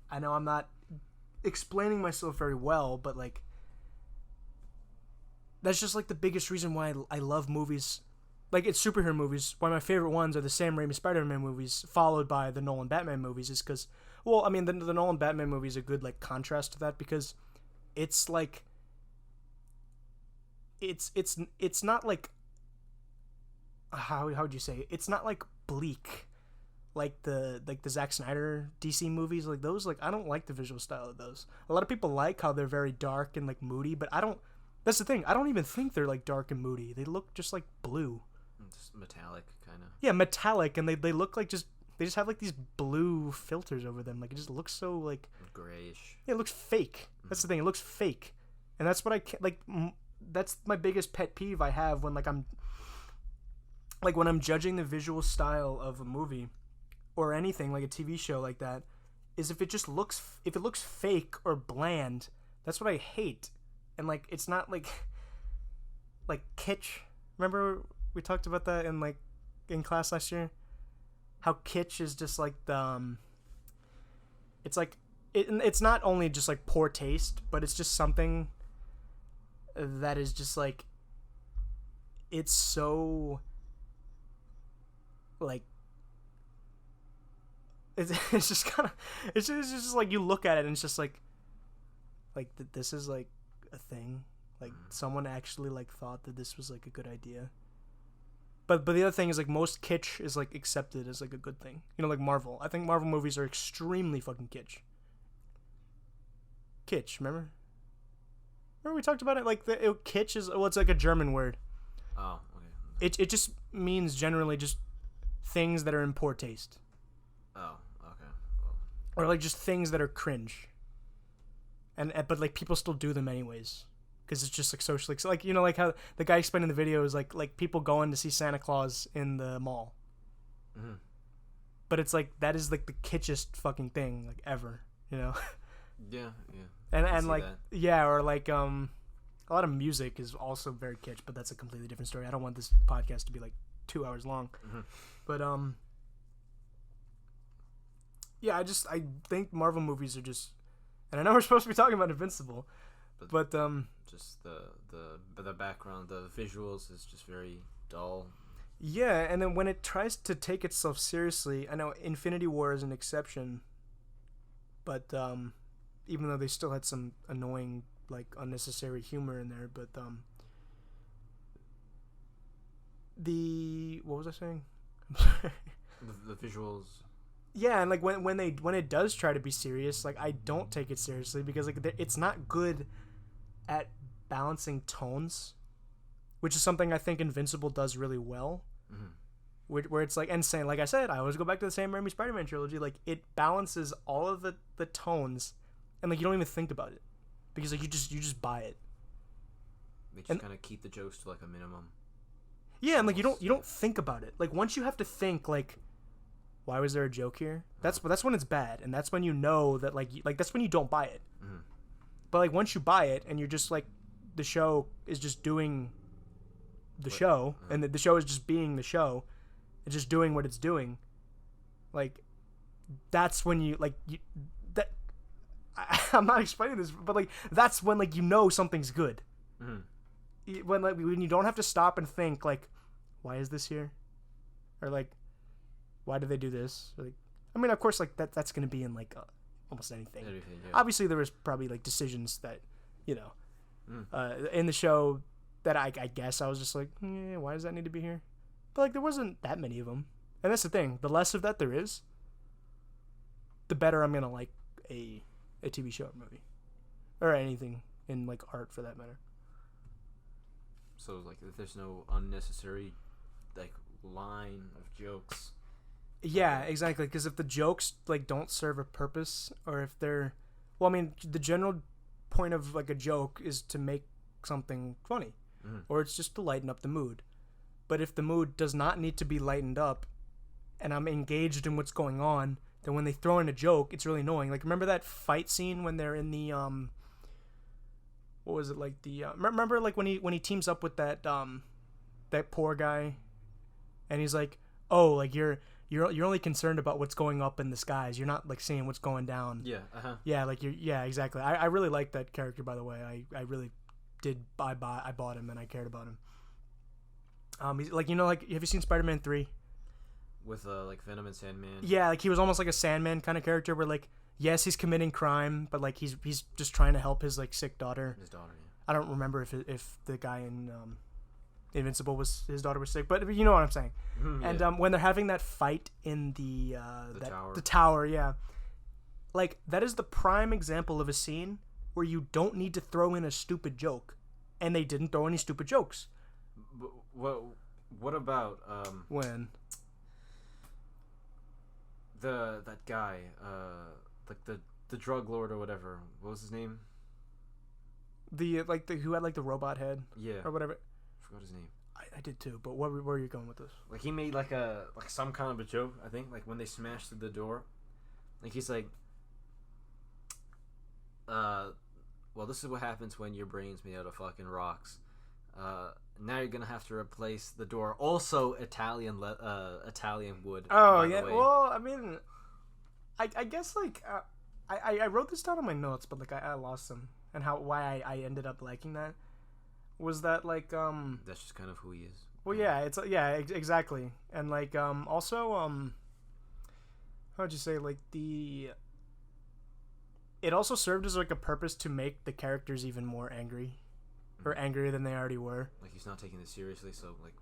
I know I'm not explaining myself very well, but like that's just like the biggest reason why I love movies. Like it's superhero movies. One of my favorite ones are the Sam Raimi Spider-Man movies, followed by the Nolan Batman movies, is because, well, I mean the Nolan Batman movie is a good like contrast to that, because it's like it's not like, how would you say it? It's not like bleak like the Zack Snyder DC movies. Like those, like I don't like the visual style of those. A lot of people like how they're very dark and like moody, but I don't. That's the thing, I don't even think they're like dark and moody. They look just like blue. Just metallic kind of. Yeah, metallic, and they look like they just have like these blue filters over them. Like it just looks so like grayish. Yeah, it looks fake. That's the thing, it looks fake. And that's what I can't, like that's my biggest pet peeve I have when when I'm judging the visual style of a movie or anything like a TV show like that, is if it looks fake or bland. That's what I hate. And like it's not like kitsch. Remember we talked about that in class last year? How kitsch is just like the it's like it's not only just like poor taste, but it's just something that is just like, it's so like it's just kind of it's just like you look at it and it's just like this is like a thing, like someone actually like thought that this was like a good idea. But the other thing is like most kitsch is like accepted as like a good thing, you know, like Marvel. I think Marvel movies are extremely fucking kitsch. Remember we talked about it? Like kitsch is, well, it's like a German word. Oh, okay. It just means generally just things that are in poor taste. Oh, okay. Well. Or like just things that are cringe. But like people still do them anyways, because it's just like socially, like, you know, like how the guy explained in the video is like people going to see Santa Claus in the mall. Mm-hmm. But it's like that is like the kitschest fucking thing like ever, you know. Yeah. And like that. Yeah, or like a lot of music is also very kitsch, but that's a completely different story. I don't want this podcast to be like 2 hours long. Mm-hmm. But yeah, I think Marvel movies are just, and I know we're supposed to be talking about Invincible, but just the background, the visuals is just very dull. Yeah, and then when it tries to take itself seriously, I know Infinity War is an exception, but even though they still had some annoying, like, unnecessary humor in there, but what was I saying? I'm sorry. The visuals. Yeah, and like when it does try to be serious, like I don't take it seriously, because like it's not good at balancing tones, which is something I think Invincible does really well. Mm-hmm. Where it's like, and saying, like I said, I always go back to the Sam Raimi Spider-Man trilogy. Like it balances all of the tones, and like you don't even think about it, because like you just buy it. They just kind of keep the jokes to like a minimum. Yeah, and like you don't think about it. Like once you have to think, like, why was there a joke here? That's when it's bad, and that's when you know that like that's when you don't buy it. Mm-hmm. But like once you buy it and you're just like, the show is just doing the show, and the show is just being the show, it's just doing what it's doing. Like that's when you like I'm not explaining this, but like that's when like you know something's good. Mm-hmm. When you don't have to stop and think like, why is this here, or like, why did they do this? Like, I mean, of course, like that's gonna be in like almost anything. Yeah. Obviously, there was probably like decisions that, you know, in the show that I guess I was just like, why does that need to be here? But like there wasn't that many of them, and that's the thing. The less of that there is, the better I'm gonna like a TV show or movie, or anything in like art for that matter. So like, if there's no unnecessary like line of jokes. Yeah, exactly. Because if the jokes like don't serve a purpose, or if they're Well, I mean, the general point of like a joke is to make something funny, or it's just to lighten up the mood. But if the mood does not need to be lightened up, and I'm engaged in what's going on, then when they throw in a joke, it's really annoying. Like, remember that fight scene when they're in the what was it, like the remember like when he teams up with that poor guy, and he's like, oh, like you're only concerned about what's going up in the skies. You're not like seeing what's going down. Yeah. Yeah, like exactly. I really liked that character, by the way. I really did. I bought him and I cared about him. He's like, like, have you seen Spider-Man 3? With like Venom and Sandman. Yeah, like he was almost like a Sandman kind of character, where like, yes, he's committing crime, but like he's just trying to help his like sick daughter. His daughter. Yeah. I don't remember if the guy in Invincible was his daughter was sick, but you know what I'm saying. Yeah. And when they're having that fight in the tower. The tower, yeah, like that is the prime example of a scene where you don't need to throw in a stupid joke, and they didn't throw any stupid jokes. What about when that guy like the drug lord or whatever, what was his name? The who had like the robot head, yeah, or whatever. I forgot his name. I did too, but where are you going with this? Like he made like some kind of a joke, I think, like when they smashed through the door, like he's like, well, this is what happens when your brain's made out of fucking rocks. Now you're gonna have to replace the door. Also, Italian wood. Oh yeah. Well, I mean, I guess like I wrote this down on my notes, but like I lost them, and why I ended up liking that was that like that's just kind of who he is. Well, yeah, it's exactly, and like also how'd you say, like it also served as like a purpose to make the characters even more angry. Or angrier than they already were. Like he's not taking this seriously, so like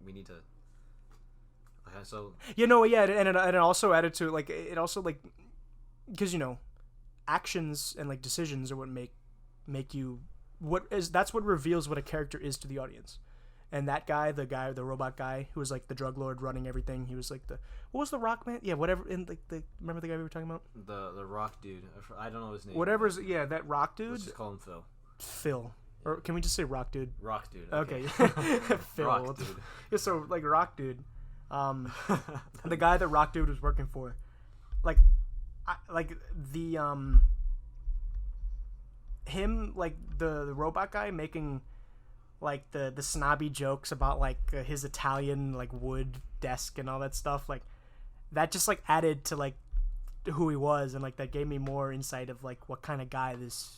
we need to. So. Yeah, and it also added to like it also like, because actions and like decisions are what make you that's what reveals what a character is to the audience. And that guy, the robot guy who was like the drug lord running everything, he was like what was the Rock man? Yeah, whatever. In like remember the guy we were talking about? The Rock dude. I don't know his name. Whatever's that Rock dude. Let's just call him Phil. Phil. Or can we just say Rock dude? Rock dude. Okay. Phil. Rock dude. Yeah, so like Rock dude, the guy that Rock dude was working for, him, like the robot guy making like the snobby jokes about like his Italian like wood desk and all that stuff, like that just like added to like who he was, and like that gave me more insight of like what kind of guy this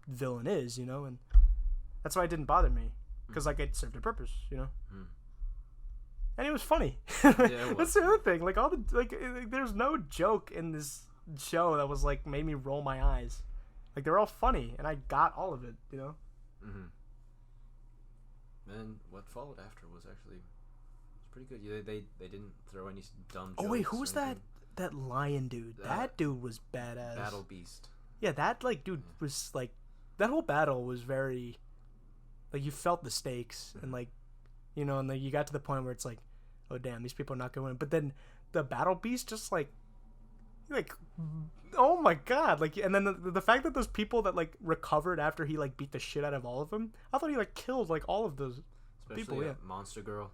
villain is, and that's why it didn't bother me, because like it served a purpose, and it was funny. Yeah, it was. That's the other thing, like all the like there's no joke in this show that was like made me roll my eyes. Like they're all funny, and I got all of it, And what followed after was pretty good. Yeah, they didn't throw any dumb jokes. Oh wait, who was that lion dude? That dude was badass. Battle Beast. Yeah, that like dude was like, that whole battle was very, like, you felt the stakes, and like, and then you got to the point where it's like, oh damn, these people are not going to win. But then the Battle Beast just like oh my god, like, and then the fact that those people that like recovered after he like beat the shit out of all of them, I thought he like killed like all of those people. Yeah, Monster Girl,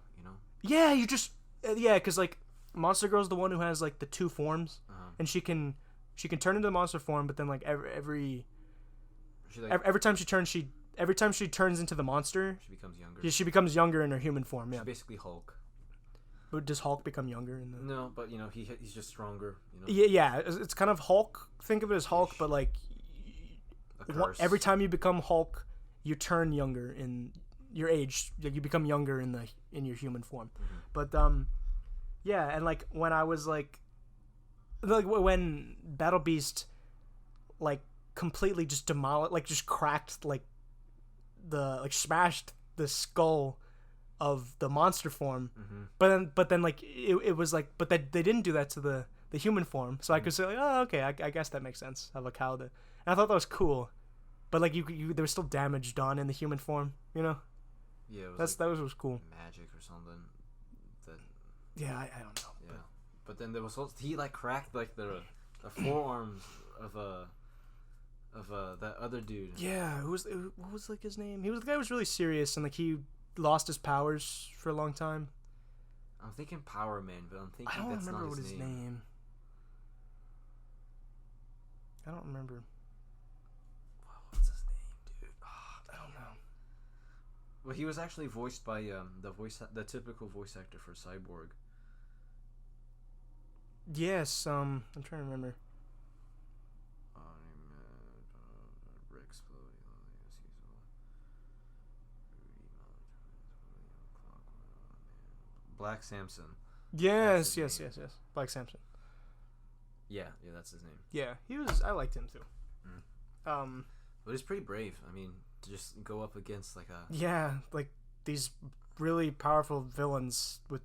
Yeah, you just because like Monster Girl's the one who has like the two forms, and she can turn into the monster form, but then like every time she turns into the monster, she becomes younger. Yeah, she becomes younger in her human form. Yeah, she's basically Hulk. But does Hulk become younger in the? No, but he's just stronger. Yeah, it's kind of Hulk. Think of it as Hulk, but like every time you become Hulk, you turn younger in your age. Like you become younger in your human form. But yeah, and like when I was like when Battle Beast like completely just demolished, like just cracked like smashed the skull of the monster form, but then like it was like, but that they didn't do that to the human form, so I could say like, oh okay, I guess that makes sense of like how and I thought that was cool, but like you there was still damage done in the human form, Yeah, that was cool. Magic or something. Yeah, I don't know. Yeah, but then there was he like cracked like the forearms that other dude. Yeah, what was like his name? He was the guy who was really serious and like he lost his powers for a long time. I'm thinking Power Man, but I'm thinking I don't that's remember not what his name. I don't remember. What's his name, dude? I don't know. Well, he was actually voiced by the typical voice actor for Cyborg. Yes, I'm trying to remember. Black Samson. Yes. Black Samson. Yeah, that's his name. Yeah, he was. I liked him too. But he's pretty brave. I mean, to just go up against like a like these really powerful villains with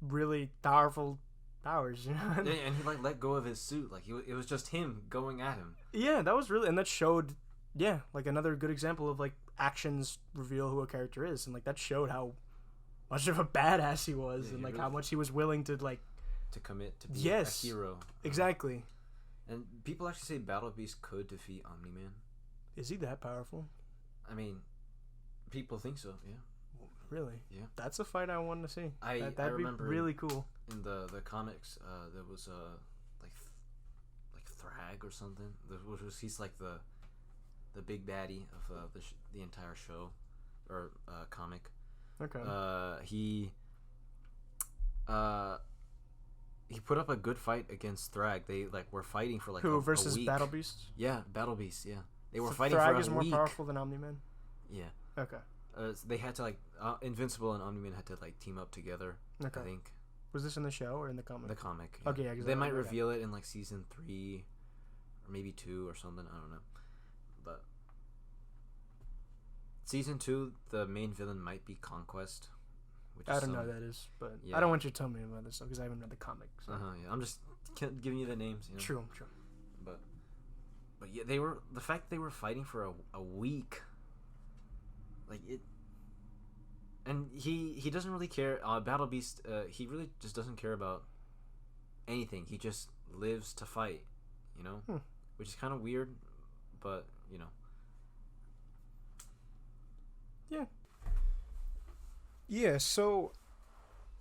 really powerful powers, you know. And he like let go of his suit. Like it was just him going at him. Yeah, that was really, and that showed, like another good example of like actions reveal who a character is, and like that showed how much of a badass he was, and like really how much he was willing to like to commit to be a hero. Exactly. And people actually say Battle Beast could defeat Omni-Man. Is he that powerful? I mean, people think so. Yeah. Really? Yeah. That's a fight I want to see. I remember be really cool. In the comics, there was like Thrag or something. He's like the big baddie of the entire show or comic. Okay. He put up a good fight against Thrag. They like were fighting for like versus a week. Battle Beast? Yeah, Battle Beast. Yeah, they were fighting Thrag for a week. is more powerful than Omni-Man? Yeah. Okay. So they had to like Invincible and Omni-Man had to like team up together. Okay. I think. Was this in the show or in the comic? The comic. Yeah. Okay, yeah. They might reveal it in like season 3, or maybe 2 or something. I don't know. But season 2, the main villain might be Conquest. I don't know who that is, but yeah. I don't want you to tell me about this stuff because I haven't read the comic. So. Yeah, I'm just giving you the names. You know? True. But yeah, the fact they were fighting for a week. Like it, and he doesn't really care. Battle Beast, he really just doesn't care about anything. He just lives to fight, you know, which is kind of weird, but you know. Yeah. Yeah. So,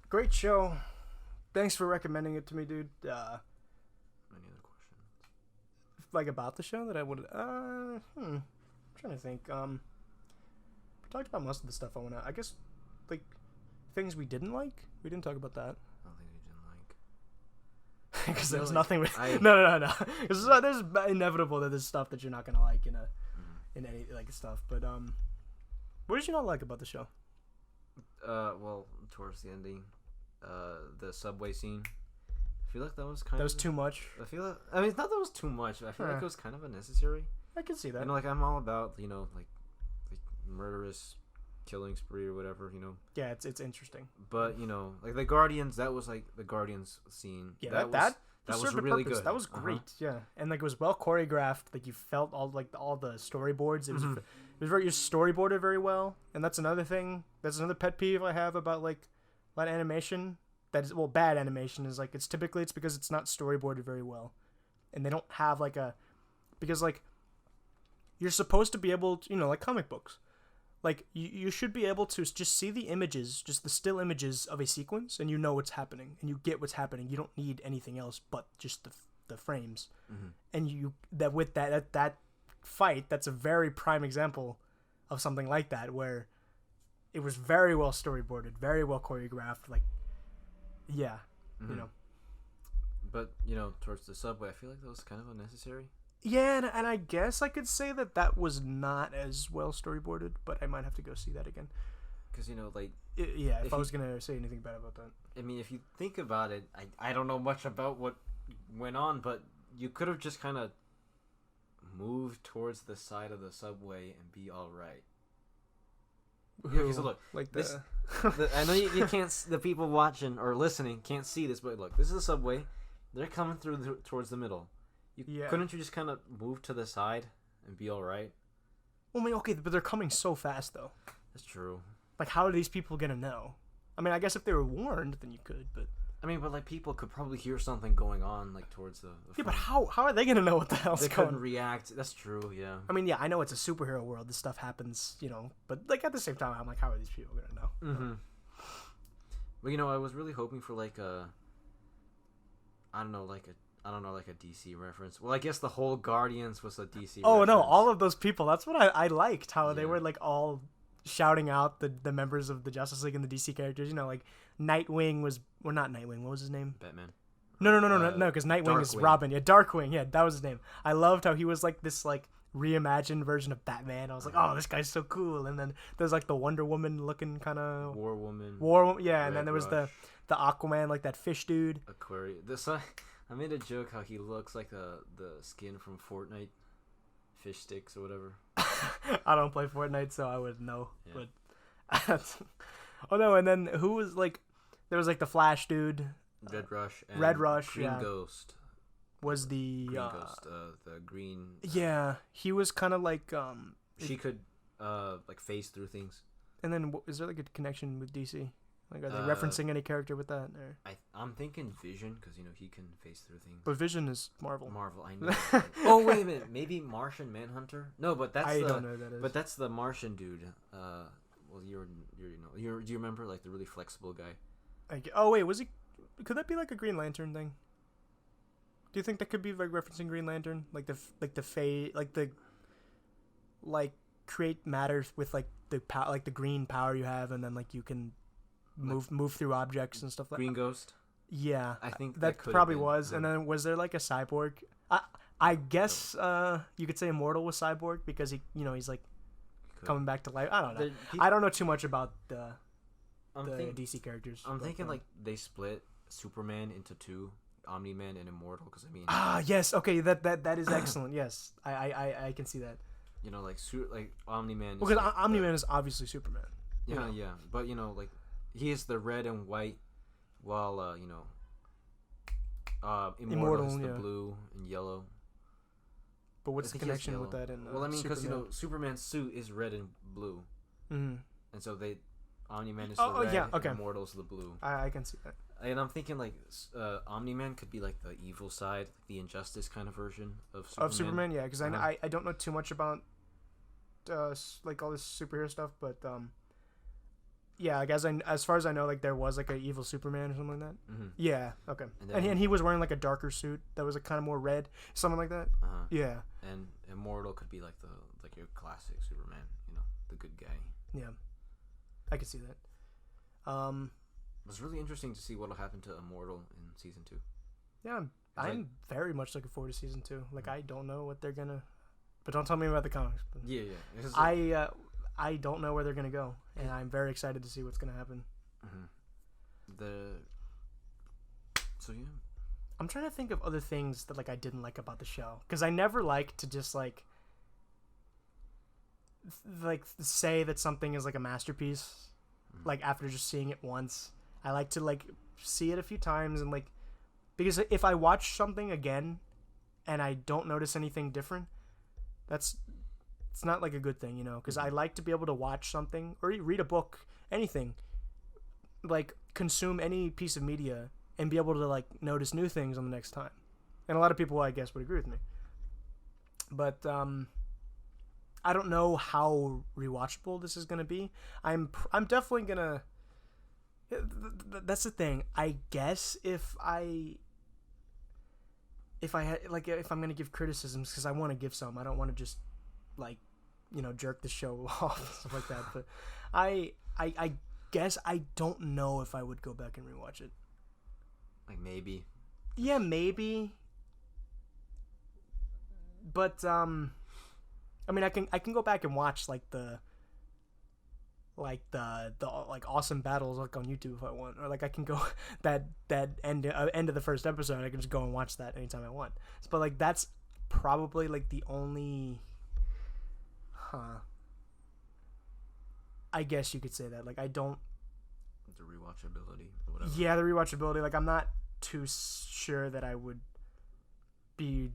great show. Thanks for recommending it to me, dude. Any other questions? Like about the show that I would. I'm trying to think. We talked about most of the stuff I want to. I guess, like, things we didn't like. We didn't talk about that. I don't think we didn't like. Because there was nothing. No. Because there's inevitable that there's stuff that you're not gonna like in any like stuff. But what did you not like about the show? Well, towards the ending, the subway scene. I feel like that was too much. I mean, it's not that it was too much. I feel like it was kind of unnecessary. I can see that. You know, like I'm all about like murderous killing spree or whatever, you know. Yeah, it's interesting. But you know, like the Guardians, that was like the Guardians scene. Yeah, that was really good. That was great. Yeah, and like it was well choreographed. Like you felt all the storyboards. It was it was very storyboarded very well. And that's another thing. That's another pet peeve I have about like a lot of animation. That is bad animation is like it's because it's not storyboarded very well, and they don't have like because like you're supposed to be able to, you know, like comic books. Like, you should be able to just see the images, just the still images of a sequence, and you know what's happening, and you get what's happening. You don't need anything else but just the frames. And with that fight, that's a very prime example of something like that, where it was very well storyboarded, very well choreographed. Like, yeah, you know. But, you know, towards the subway, I feel like that was kind of unnecessary. Yeah, and I guess I could say that was not as well storyboarded, but I might have to go see that again. Because, you know, like... if I was going to say anything bad about that. I mean, if you think about it, I don't know much about what went on, but you could have just kind of moved towards the side of the subway and be all right. Okay, so look, like this, I know you can't... The people watching or listening can't see this, but look, this is the subway. They're coming through towards the middle. Couldn't you just kind of move to the side and be all right? Well, I mean, okay, but they're coming so fast, though. That's true. Like, how are these people gonna know? I mean, I guess if they were warned, then you could, but... I mean, but like people could probably hear something going on like towards the Yeah, but front. how are they gonna know what the hell's They going couldn't on? react. That's true. Yeah. I mean, yeah, I know it's a superhero world. This stuff happens, but like at the same time, I'm like, how are these people gonna know? Mm-hmm. Well, I was really hoping for like a, I don't know, like a DC reference. Well, I guess the whole Guardians was a DC. Oh reference. no, all of those people. That's what I liked. How they Yeah. were like all shouting out the members of the Justice League and the DC characters. Like Nightwing was, well, not Nightwing. What was his name? Batman. No, because Nightwing is Darkwing. Robin. Yeah, Darkwing. Yeah, that was his name. I loved how he was like this like reimagined version of Batman. I was like, oh, this guy's so cool. And then there's like the Wonder Woman looking kind of War Woman. yeah, and then there was Red the Aquaman, like that fish dude. Aquarius. I made a joke how he looks like the skin from Fortnite, fish sticks or whatever. I don't play Fortnite, so I wouldn't know. Yeah. But oh no, and then who was like, there was like the Flash dude. Red Rush. And Red Rush, Green yeah. Ghost. Was the Green Ghost. The green. yeah, he was kind of like She could like phase through things. And then is there like a connection with DC? Like, are they referencing any character with that? Or? I'm thinking Vision because he can phase through things. But Vision is Marvel. Marvel, I know. Oh wait a minute, maybe Martian Manhunter? No, but that's I don't know who that is. But that's the Martian dude. Well, do you remember like the really flexible guy? Oh wait, was he? Could that be like a Green Lantern thing? Do you think that could be like referencing Green Lantern, like create matter with like the green power you have, and then like you can move through objects and stuff like that. Green Ghost. Yeah, I think that could probably have been. was. And then was there like a cyborg? I guess you could say Immortal was cyborg because he's like coming back to life. I don't know. I don't know too much about the DC characters. I'm thinking like they split Superman into two, Omni-Man and Immortal, because I mean. Yes. Okay. That is excellent. Yes, I can see that. Like Omni-Man. Because Omni-Man is obviously Superman. Yeah. But like he is the red and white, while Immortal is the blue and yellow. But what's the connection with that? Well, I mean, because Superman's suit is red and blue, and so Omni-Man is the red, and Immortal's the blue. I can see that. And I'm thinking like Omni-Man could be like the evil side, the injustice kind of version of Superman. Of Superman, yeah, because I don't know too much about like all this superhero stuff, but yeah, I guess as far as I know, like there was like an evil Superman or something like that. Mm-hmm. Yeah, okay. And he was wearing like a darker suit that was like kind of more red, something like that. Yeah. And Immortal could be like your classic Superman, the good guy. Yeah, I could see that. It was really interesting to see what'll happen to Immortal in season 2. Yeah, I'm very much looking forward to season 2. Like, I don't know what they're gonna, but don't tell me about the comics. But yeah. I don't know where they're gonna go, and I'm very excited to see what's gonna happen. So yeah, I'm trying to think of other things that like I didn't like about the show, because I never like to just like say that something is like a masterpiece, like after just seeing it once. I like to like see it a few times, and like, because if I watch something again and I don't notice anything different, it's not like a good thing, because I like to be able to watch something or read a book, anything, like consume any piece of media and be able to like notice new things on the next time. And a lot of people, I guess, would agree with me. But I don't know how rewatchable this is going to be. I'm definitely going to. That's the thing. I guess if I'm gonna give criticisms, because I want to give some. I don't want to just like jerk the show off and stuff like that. But I guess I don't know if I would go back and rewatch it. Like maybe. Yeah, maybe. But I mean, I can go back and watch like the awesome battles like on YouTube if I want, or like I can go that end of the first episode. I can just go and watch that anytime I want. But like that's probably like the only, I guess you could say that. Like I don't. The rewatchability or whatever. Yeah, the rewatchability. Like I'm not too sure that I would be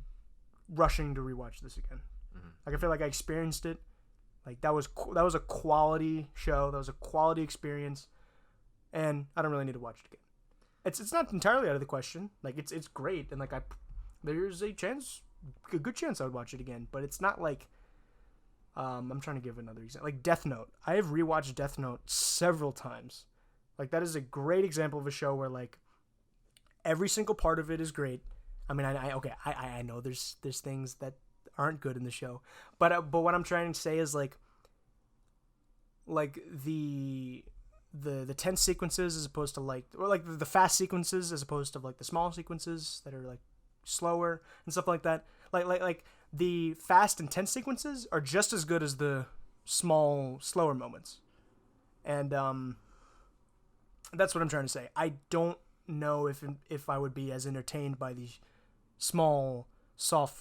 rushing to rewatch this again. Like I feel like I experienced it. Like that was a quality show. That was a quality experience, and I don't really need to watch it again. it's not entirely out of the question. Like it's great, and like there's a good chance I would watch it again. But it's not like I'm trying to give another example. Like Death Note, I have rewatched Death Note several times. Like that is a great example of a show where like every single part of it is great. I mean, I know there's things that aren't good in the show, but what I'm trying to say is like the tense sequences as opposed to like, or like the fast sequences as opposed to like the small sequences that are like slower and stuff like that. Like the fast and tense sequences are just as good as the small slower moments, and that's what I'm trying to say. I don't know if I would be as entertained by these small, softer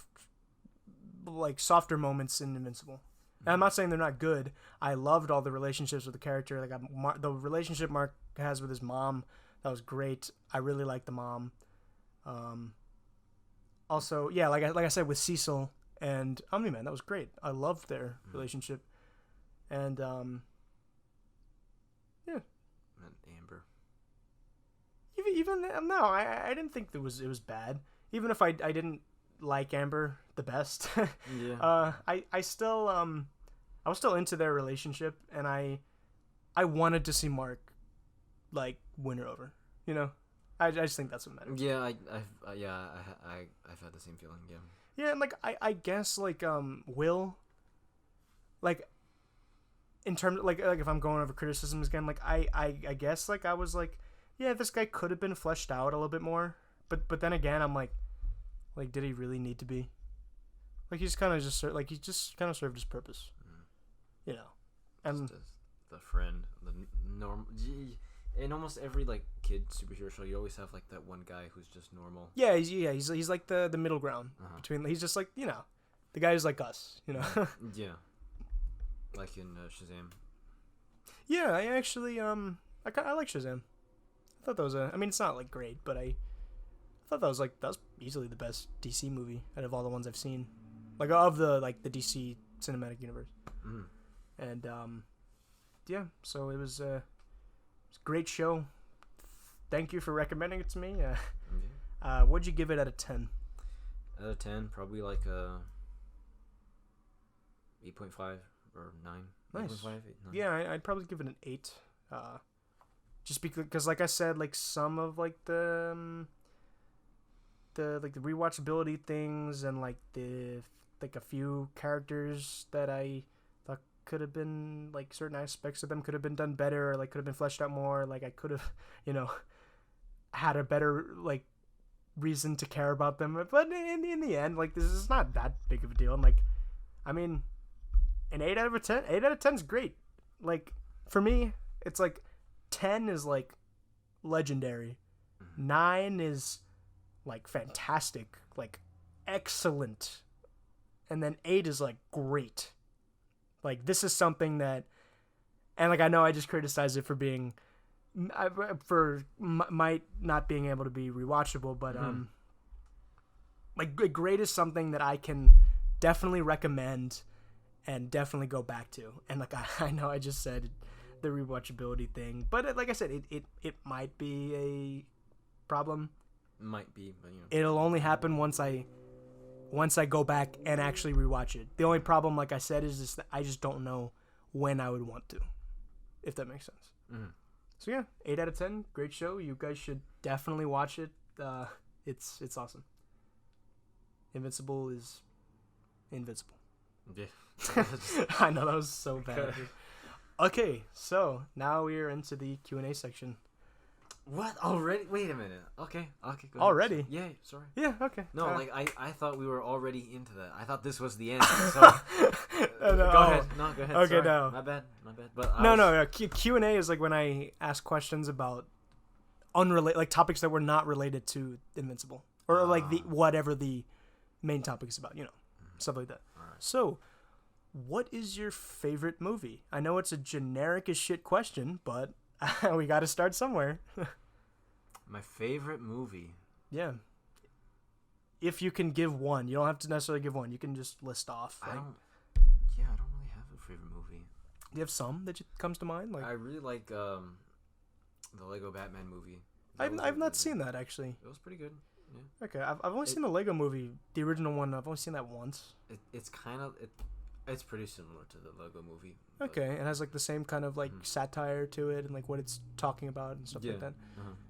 moments in Invincible. And I'm not saying they're not good. I loved all the relationships with the character. Like the relationship Mark has with his mom, that was great. I really like the mom. Also, yeah, like I said with Cecil and Omni-Man, that was great. I loved their relationship. And yeah. And Amber. Even no, I didn't think it was bad. Even if I didn't like Amber the best. Yeah. I was still into their relationship, and I wanted to see Mark like win her over. You know, I just think that's what matters. Yeah, I've had the same feeling. Yeah. Yeah, and like I guess like Will, like in terms of, like if I'm going over criticisms again, like I guess like I was like, yeah, this guy could have been fleshed out a little bit more, but then again I'm like did he really need to be? Like he just kind of served his purpose, you know. And the friend, the normal. In almost every like kid superhero show, you always have like that one guy who's just normal. Yeah, he's like the middle ground between. He's just like, you know, the guy who's like us, you know. Yeah, like in Shazam. Yeah, I actually I like Shazam. I thought that was I mean, it's not like great, but I thought that was easily the best DC movie out of all the ones I've seen, like of the DC cinematic universe. And yeah, so it was a great show. Thank you for recommending it to me. What'd you give it out of 10? Out of 10, probably like a 8.5 or 9. Nice. 8.5, 8, 9. Yeah, I'd probably give it an 8. Just because, like I said, like some of like the rewatchability things and like a few characters that I thought could have been like certain aspects of them could have been done better, or like could have been fleshed out more. Like I could have, you know, had a better like reason to care about them. But in the end, like this is not that big of a deal. And like, I mean, an 8 out of 10. 8 out of 10 is great. Like for me, it's like 10 is like legendary. 9 is like fantastic, like excellent, and then 8 is like great. Like this is something that, and like I know I just criticized it for being, might not being able to be rewatchable, but like great is something that I can definitely recommend and definitely go back to. And like I know I just said the rewatchability thing, but like I said, it might be a problem. Might be, but you know. It'll only happen once I go back and actually rewatch it. The only problem, like I said, is just that I just don't know when I would want to, if that makes sense. So yeah, 8 out of 10, great show. You guys should definitely watch it. It's awesome. Invincible is invincible. Yeah. I know that was so bad. Okay, so now we're into the Q&A section. What? Already? Wait a minute. Okay, go ahead. Already? Yeah, sorry. Yeah, okay. No, like I thought we were already into that. I thought this was the end. So go ahead. No, go ahead. Okay, sorry. no. My bad. But No. Q&A is like when I ask questions about unrelated, like topics that were not related to Invincible, or like whatever the main topic is about, you know, stuff like that. All right. So, what is your favorite movie? I know it's a generic as shit question, but we got to start somewhere. My favorite movie. Yeah. If you can give one, you don't have to necessarily give one. You can just list off. I don't really have a favorite movie. Do you have some that comes to mind? Like I really like the Lego Batman movie. I've not seen that actually. It was pretty good. Yeah. Okay, I've only seen the Lego Movie, the original one. I've only seen that once. It's pretty similar to the Lego Movie. Okay, it has like the same kind of like satire to it and like what it's talking about and stuff like that.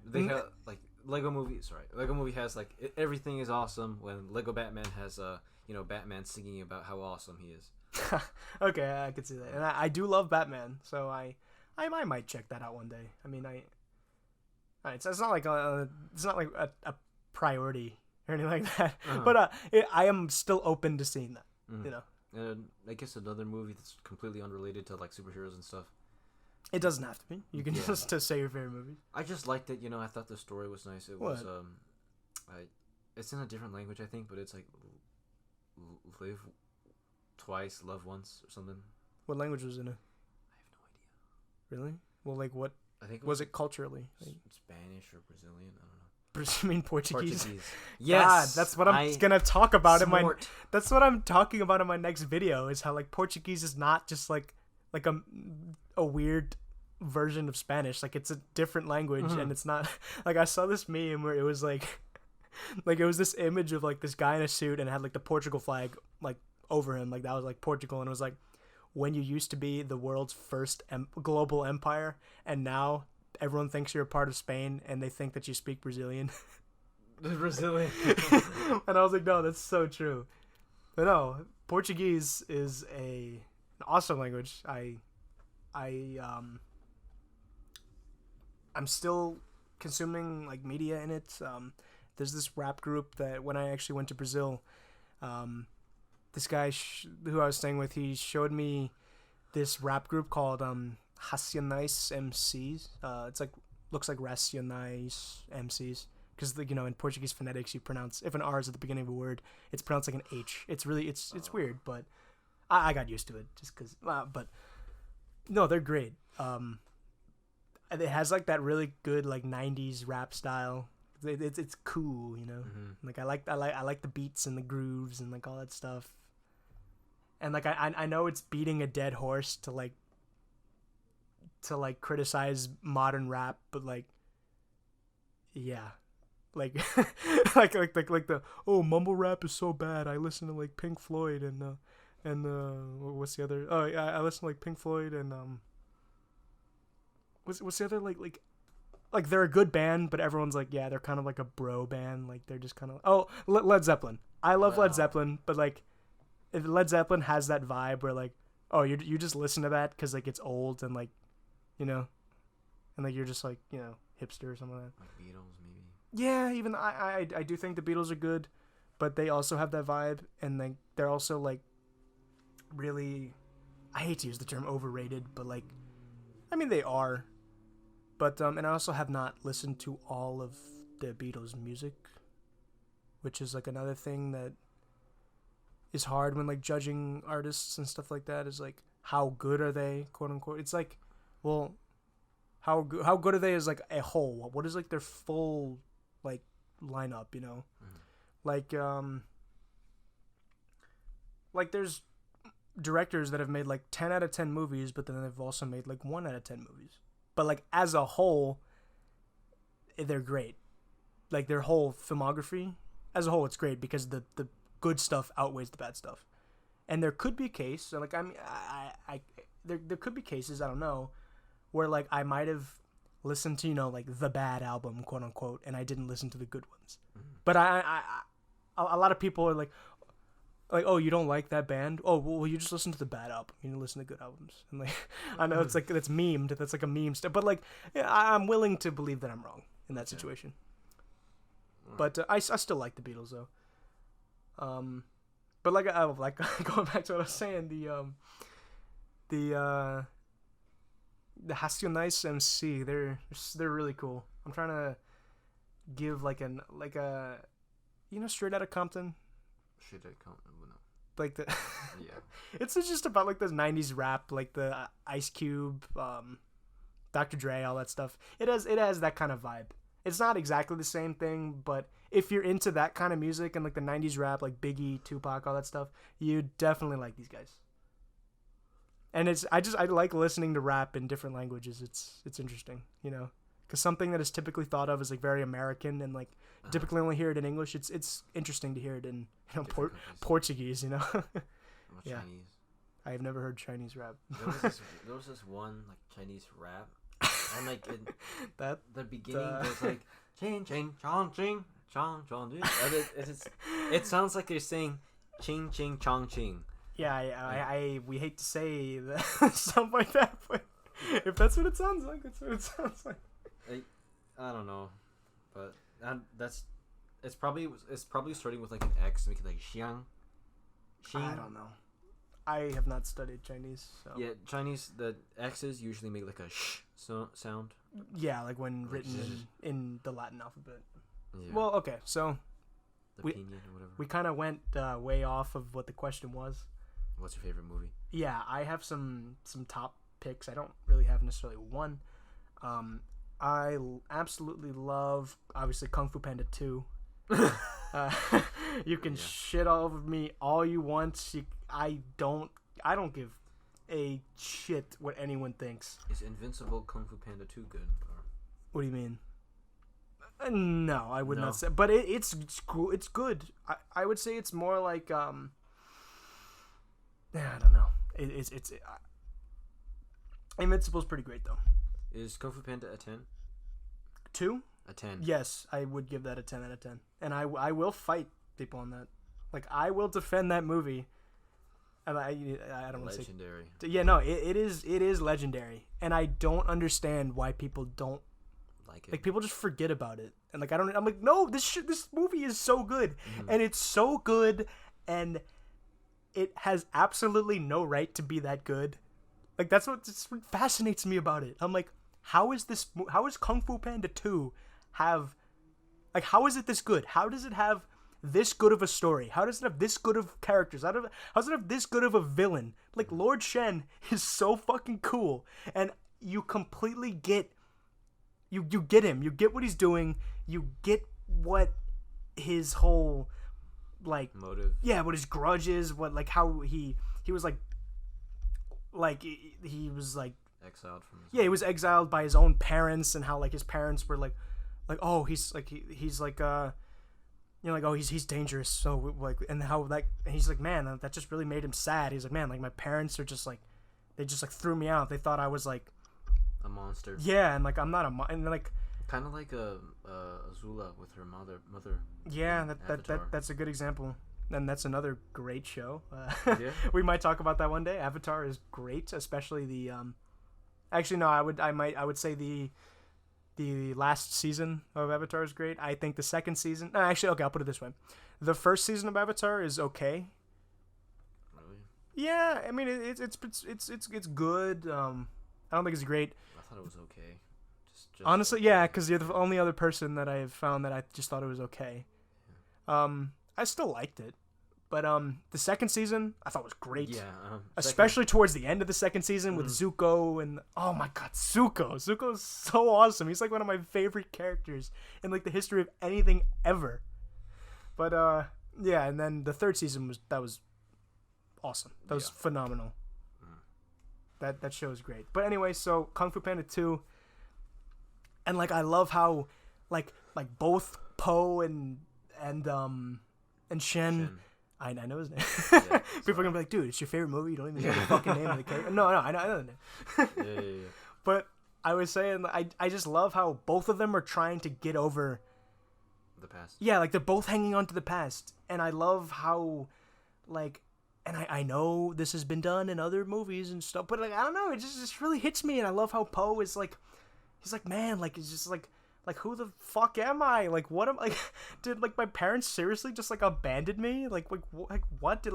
They have like Lego Movie. Sorry, Lego Movie has like everything is awesome. When Lego Batman has Batman singing about how awesome he is. Okay, I could see that, and I do love Batman, so I might check that out one day. I mean, it's not like a priority or anything like that, but I am still open to seeing that. You know. And I guess another movie that's completely unrelated to like superheroes and stuff. It doesn't have to be. You can just say your favorite movie. I just liked it. I thought the story was nice. It was it's in a different language, I think, but it's like live twice, love once, or something. What language was in it? I have no idea. Really? Well, like what? I think was it culturally? Like, Spanish or Brazilian? I don't know. You mean Portuguese? Yes, God, that's what I'm gonna talk about in my. That's what I'm talking about in my next video. Is how like Portuguese is not just like a weird version of Spanish. Like it's a different language, and it's not like I saw this meme where it was like it was this image of like this guy in a suit and it had like the Portugal flag like over him, like that was like Portugal, and it was like when you used to be the world's first global empire, and now everyone thinks you're a part of Spain and they think that you speak Brazilian. Brazilian. And I was like, no, that's so true. But no, Portuguese is an awesome language. I'm still consuming like media in it. There's this rap group that when I actually went to Brazil, this guy who I was staying with, he showed me this rap group called Racionais MCs. It's like looks like Racionais MCs because in Portuguese phonetics you pronounce if an R is at the beginning of a word, it's pronounced like an H. It's really it's weird, but I got used to it just because. But no, they're great. It has like that really good like '90s rap style. It's cool, Like I like the beats and the grooves and like all that stuff. And like I know it's beating a dead horse to criticize modern rap, but like yeah, like like the mumble rap is so bad. I listen to like Pink Floyd and what's the other? Oh, I listen to like Pink Floyd and what's the other like they're a good band, but everyone's like yeah they're kind of like a bro band. Like they're just kind of Led Zeppelin. I love Led Zeppelin, but like if Led Zeppelin has that vibe where like you just listen to that because like it's old and like and like you're just like hipster or something like that. Like Beatles maybe. Yeah, even I do think the Beatles are good, but they also have that vibe, and like they're also like really, I hate to use the term overrated, but like I mean they are, but and I also have not listened to all of the Beatles music, which is like another thing that is hard when like judging artists and stuff like that, is like how good are they, quote unquote. It's like, well, how good are they as like a whole? What is like their full like lineup, like there's directors that have made like 10 out of 10 movies, but then they've also made like 1 out of 10 movies, but like as a whole they're great. Like their whole filmography as a whole, it's great because the good stuff outweighs the bad stuff. And there could be a case, like I mean, there could be cases, I don't know, where like I might have listened to like the bad album, quote unquote, and I didn't listen to the good ones. But a lot of people are like, oh, you don't like that band? Oh, well, you just listen to the bad album. You didn't listen to good albums. And like, I know it's like that's memed. That's like a meme stuff. But like, I'm willing to believe that I'm wrong in that situation. But I still like the Beatles though. But like going back to what I was saying, the Racionais MC, they're really cool. I'm trying to give like a Straight Outta Compton. Straight Outta Compton, no. Like the Yeah. It's just about like this '90s rap, like the Ice Cube, Dr. Dre, all that stuff. It has that kind of vibe. It's not exactly the same thing, but if you're into that kind of music and like the '90s rap, like Biggie, Tupac, all that stuff, you definitely like these guys. And I like listening to rap in different languages. It's interesting, Because something that is typically thought of as like very American and like typically only hear it in English, it's interesting to hear it in Portuguese, you know. Yeah. Chinese. I have never heard Chinese rap. There was this one like Chinese rap, and like the beginning goes like ching ching chong ching chong chong. It sounds like they're saying ching ching chong ching. Yeah, we hate to say that, stuff like that, but if that's what it sounds like, that's what it sounds like. I don't know, but it's probably starting with like an X, make it like xiang. I don't know. I have not studied Chinese, so. Yeah, Chinese, the X's usually make like a sh sound. Yeah, like when written in the Latin alphabet. Yeah. Well, okay, so the pinyin or whatever. We kind of went way off of what the question was. What's your favorite movie? Yeah, I have some top picks. I don't really have necessarily one. I absolutely love, obviously, Kung Fu Panda 2. You can shit all over me all you want. I don't give a shit what anyone thinks. Is Invincible Kung Fu Panda 2 good? Or? What do you mean? No, I would not say. But it's cool. It's good. I would say it's more like I don't know. It's Invincible's pretty great though. Is Kung Fu Panda a 10? 2? A 10. Yes, I would give that a 10 out of 10. And I will fight people on that. Like, I will defend that movie. And I don't want to say... Legendary. Yeah, no, it is legendary. And I don't understand why people don't... Like it. Like, people just forget about it. And, like, I'm like, no, this movie is so good. Mm-hmm. And it's so good. And it has absolutely no right to be that good. Like, that's what fascinates me about it. I'm like, how is Kung Fu Panda 2 have... Like, how is it this good? How does it have this good of a story? How does it have this good of characters? How does it have this good of a villain? Like, Lord Shen is so fucking cool. And you completely get... You get him. You get what he's doing. You get what his whole, like... motive. Yeah, what his grudge is. What, like, how he was, like... Like, he was, like... Exiled from his... Yeah, he was exiled by his own parents, and how, like, his parents were, like, oh, he's like, he's like, you know, like, oh, he's dangerous, so, like, and how, like, and he's like, man, that just really made him sad. He's like, man, like, my parents are just, like, they just, like, threw me out. They thought I was, like... a monster. Yeah, and, like, I'm not and, like... Kind of like Azula with her mother. Yeah, that's a good example. And that's another great show. Yeah. We might talk about that one day. Avatar is great, especially the, actually, no, I would say the last season of Avatar is great. I think the second season... Actually, okay, I'll put it this way. The first season of Avatar is okay. Really? Yeah, I mean, it's good. I don't think it's great. I thought it was okay. Just honestly, okay. yeah, because you're the only other person that I have found that I just thought it was okay. Yeah. I still liked it. But the second season, I thought was great. Yeah. Especially towards the end of the second season with Zuko and... Oh my god, Zuko! Zuko's so awesome. He's like one of my favorite characters in like the history of anything ever. But yeah, and then the third season was awesome. That was phenomenal. That show is great. But anyway, so Kung Fu Panda 2, and like I love how like both Po and Shen. I know his name. Yeah, people are gonna be like, dude, it's your favorite movie. You don't even know the fucking name of the character. No, I know the name. Yeah. But I was saying, I just love how both of them are trying to get over the past. Yeah, like they're both hanging on to the past, and I love how, like, and I know this has been done in other movies and stuff, but like I don't know, it just really hits me, and I love how Poe is like, he's like, man, like it's just like who the fuck am I? Like, what am like? Did like my parents seriously just like abandon me? Like what did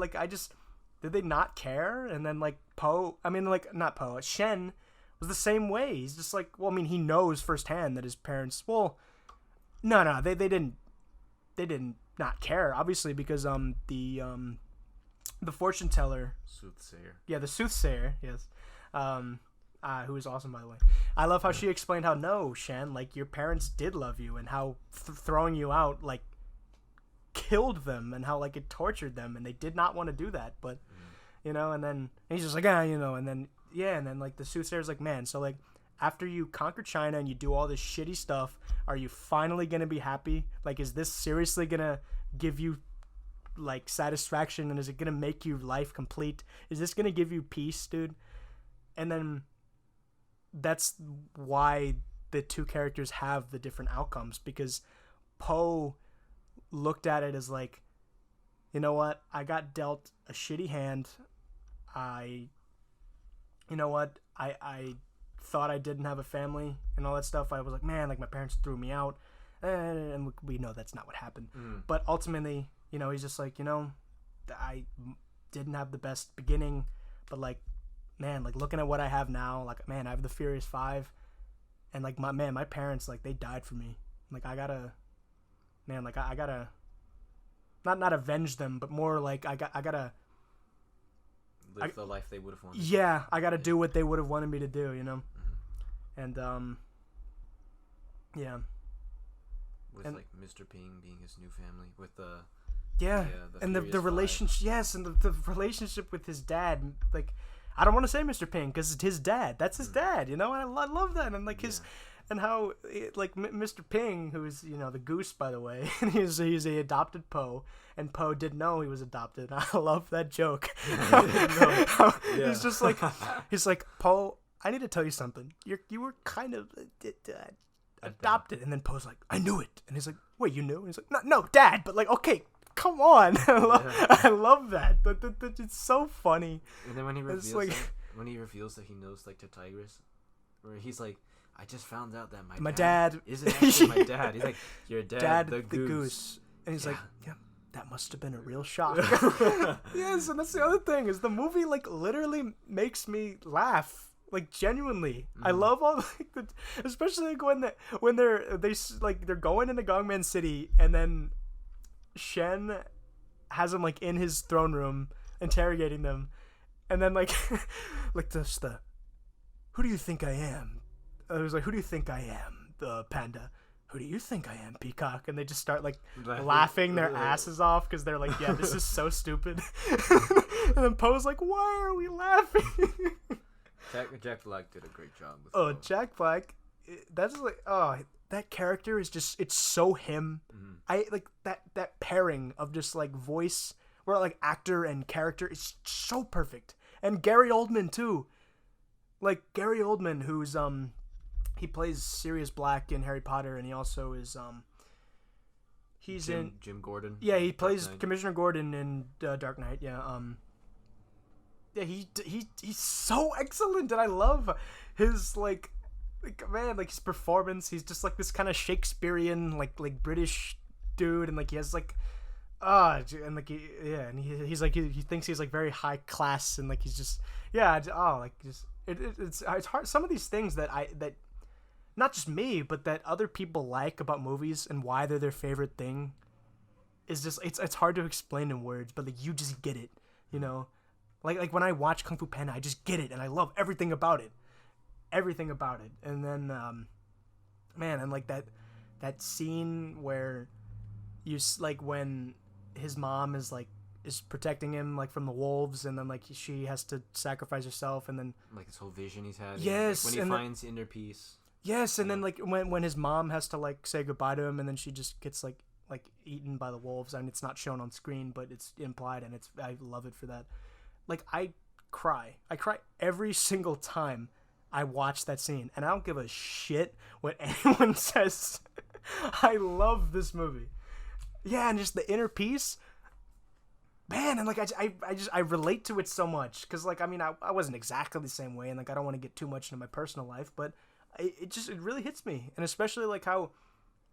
did they not care? And then like Poe, I mean like not Poe, Shen was the same way. He's just like, well, I mean he knows firsthand that his parents, well, no, they didn't not care obviously because the fortune teller, soothsayer. Yeah, the soothsayer. Yes. Who is awesome, by the way. I love how she explained how, no, Shen, like, your parents did love you, and how throwing you out, like, killed them, and how, like, it tortured them, and they did not want to do that, but, you know, and then he's just like, you know, and then, like, the soothsayer's like, man, so, like, after you conquer China and you do all this shitty stuff, are you finally gonna be happy? Like, is this seriously gonna give you like satisfaction, and is it gonna make your life complete? Is this gonna give you peace, dude? And then that's why the two characters have the different outcomes, because Poe looked at it as like, you know what, I got dealt a shitty hand. You know what, I thought I didn't have a family and all that stuff. I was like, man, like my parents threw me out, and we know that's not what happened. But ultimately, you know, he's just like, you know, I didn't have the best beginning, but like, man, like looking at what I have now, like, man, I have the Furious Five, and like my parents, like, they died for me. Like, I gotta not avenge them, but more like I gotta live the life they would have wanted. Yeah, I gotta do what they would have wanted me to do, you know. And yeah. With like Mr. Ping being his new family, with the and the relationship, yes, and the relationship with his dad. Like, I don't want to say Mr. Ping because it's his dad. That's his dad, you know. And I love that, and like his, and how like Mr. Ping, who's, you know, the goose, by the way, and he's a adopted Poe, and Poe didn't know he was adopted. I love that joke. He's just like, he's like, Poe, I need to tell you something. You were kind of adopted, and then Poe's like, I knew it, and he's like, wait, you knew? And he's like, no, Dad, but like, okay. Come on. I love that. It's so funny. And then when he reveals that he knows like the tigress, where he's like, I just found out that my dad isn't actually my dad. He's like, your dad the goose. And he's like, yeah, that must have been a real shock. Yes, and that's the other thing, is the movie like literally makes me laugh. Like, genuinely, I love all like especially like when they're going into Gongman City, and then Shen has him like in his throne room interrogating them, and then like like just who do you think I am? I was like, who do you think I am? The panda. Who do you think I am? Peacock. And they just start like laughing their asses off because they're like, yeah, this is so stupid. And then Poe's like, why are we laughing? Jack Black did a great job with Poe. Jack Black, that's like, that character is just, it's so him. I like that pairing of just like voice, where like actor and character is so perfect. And Gary Oldman too. Like Gary Oldman, who's he plays Sirius Black in Harry Potter, and he also is he's in Jim Gordon. Yeah, he plays Commissioner Gordon in Dark Knight. Yeah. Yeah, he's so excellent, and I love his like man, like his performance. He's just like this kind of Shakespearean like British dude, and like he has like and like he's like he thinks he's like very high class, and like he's just it's hard. Some of these things that not just me, but that other people like about movies and why they're their favorite thing is just it's hard to explain in words, but like you just get it, you know. Like when I watch Kung Fu Panda, I just get it, and I love everything about it. And then, man, and like that scene where like when his mom is protecting him like from the wolves, and then like she has to sacrifice herself, and then like this whole vision he's had. Yes, like when he finds inner peace. Yes, and then like when his mom has to like say goodbye to him, and then she just gets like eaten by the wolves, and it's not shown on screen, but it's implied, and I love it for that. Like, I cry every single time I watch that scene, and I don't give a shit what anyone says. I love this movie. Yeah, and just the inner peace, man, and like I relate to it so much, because like I mean I wasn't exactly the same way, and like I don't want to get too much into my personal life, but it really hits me, and especially like how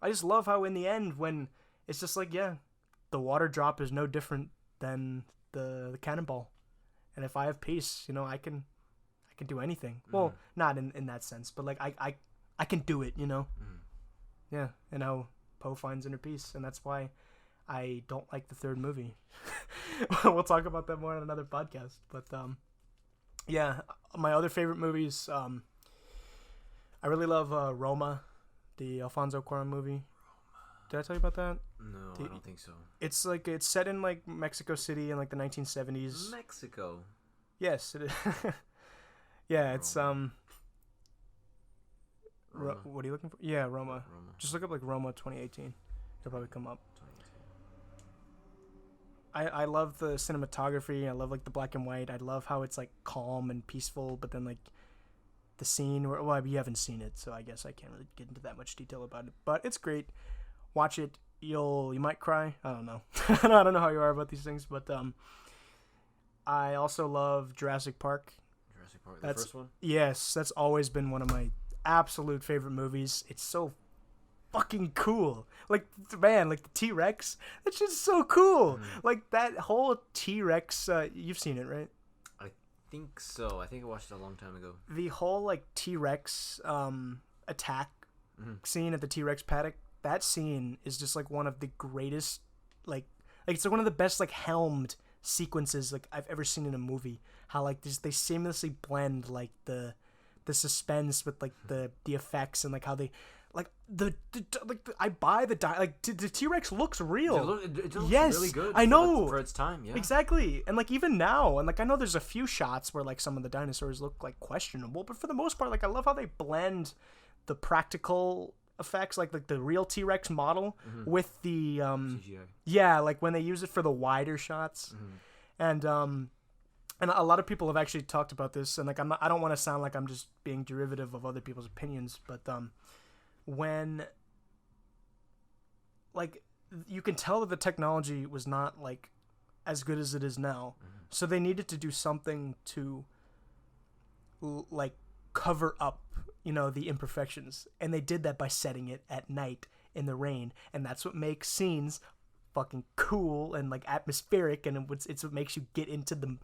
I just love how in the end when it's just like, yeah, the water drop is no different than the cannonball. And if I have peace, you know, I can do anything. Well, not in that sense, but like I can do it, you know. Yeah, and how Poe finds inner peace, and that's why I don't like the third movie. We'll talk about that more on another podcast. But yeah, my other favorite movies, I really love Roma, the Alfonso Cuarón movie. Did I tell you about that? No, I don't think so. It's like it's set in like Mexico City in like the 1970s. Mexico. Yes, it is. Yeah, it's Roma. What are you looking for? Yeah, Roma. Roma. Just look up like Roma 2018. It'll probably come up. 2018. I love the cinematography. I love like the black and white. I love how it's like calm and peaceful, but then like the scene where, well, you haven't seen it, so I guess I can't really get into that much detail about it. But it's great. Watch it. You might cry. I don't know. I don't know how you are about these things, but I also love Jurassic Park. Jurassic Park, the first one? Yes, that's always been one of my absolute favorite movies. It's so fucking cool. Like, man, like the T-Rex, that's just so cool. Like that whole T-Rex, you've seen it, right? I think so. I think I watched it a long time ago. The whole like T-Rex attack scene at the T-Rex paddock, that scene is just like one of the greatest, like it's like one of the best like helmed sequences like I've ever seen in a movie. How like they seamlessly blend like the suspense with like the effects, and like how they like I buy the the T-Rex looks real. It looks yes, really good. I know for its time. Yeah, exactly. And like even now, and like I know there's a few shots where like some of the dinosaurs look like questionable, but for the most part, like I love how they blend the practical effects, like the real T-Rex model with the CGI. Yeah, like when they use it for the wider shots. And a lot of people have actually talked about this, and like I don't want to sound like I'm just being derivative of other people's opinions, but when like you can tell that the technology was not like as good as it is now, so they needed to do something to like cover up, you know, the imperfections, and they did that by setting it at night in the rain, and that's what makes scenes fucking cool and like atmospheric, and it's what makes you get into the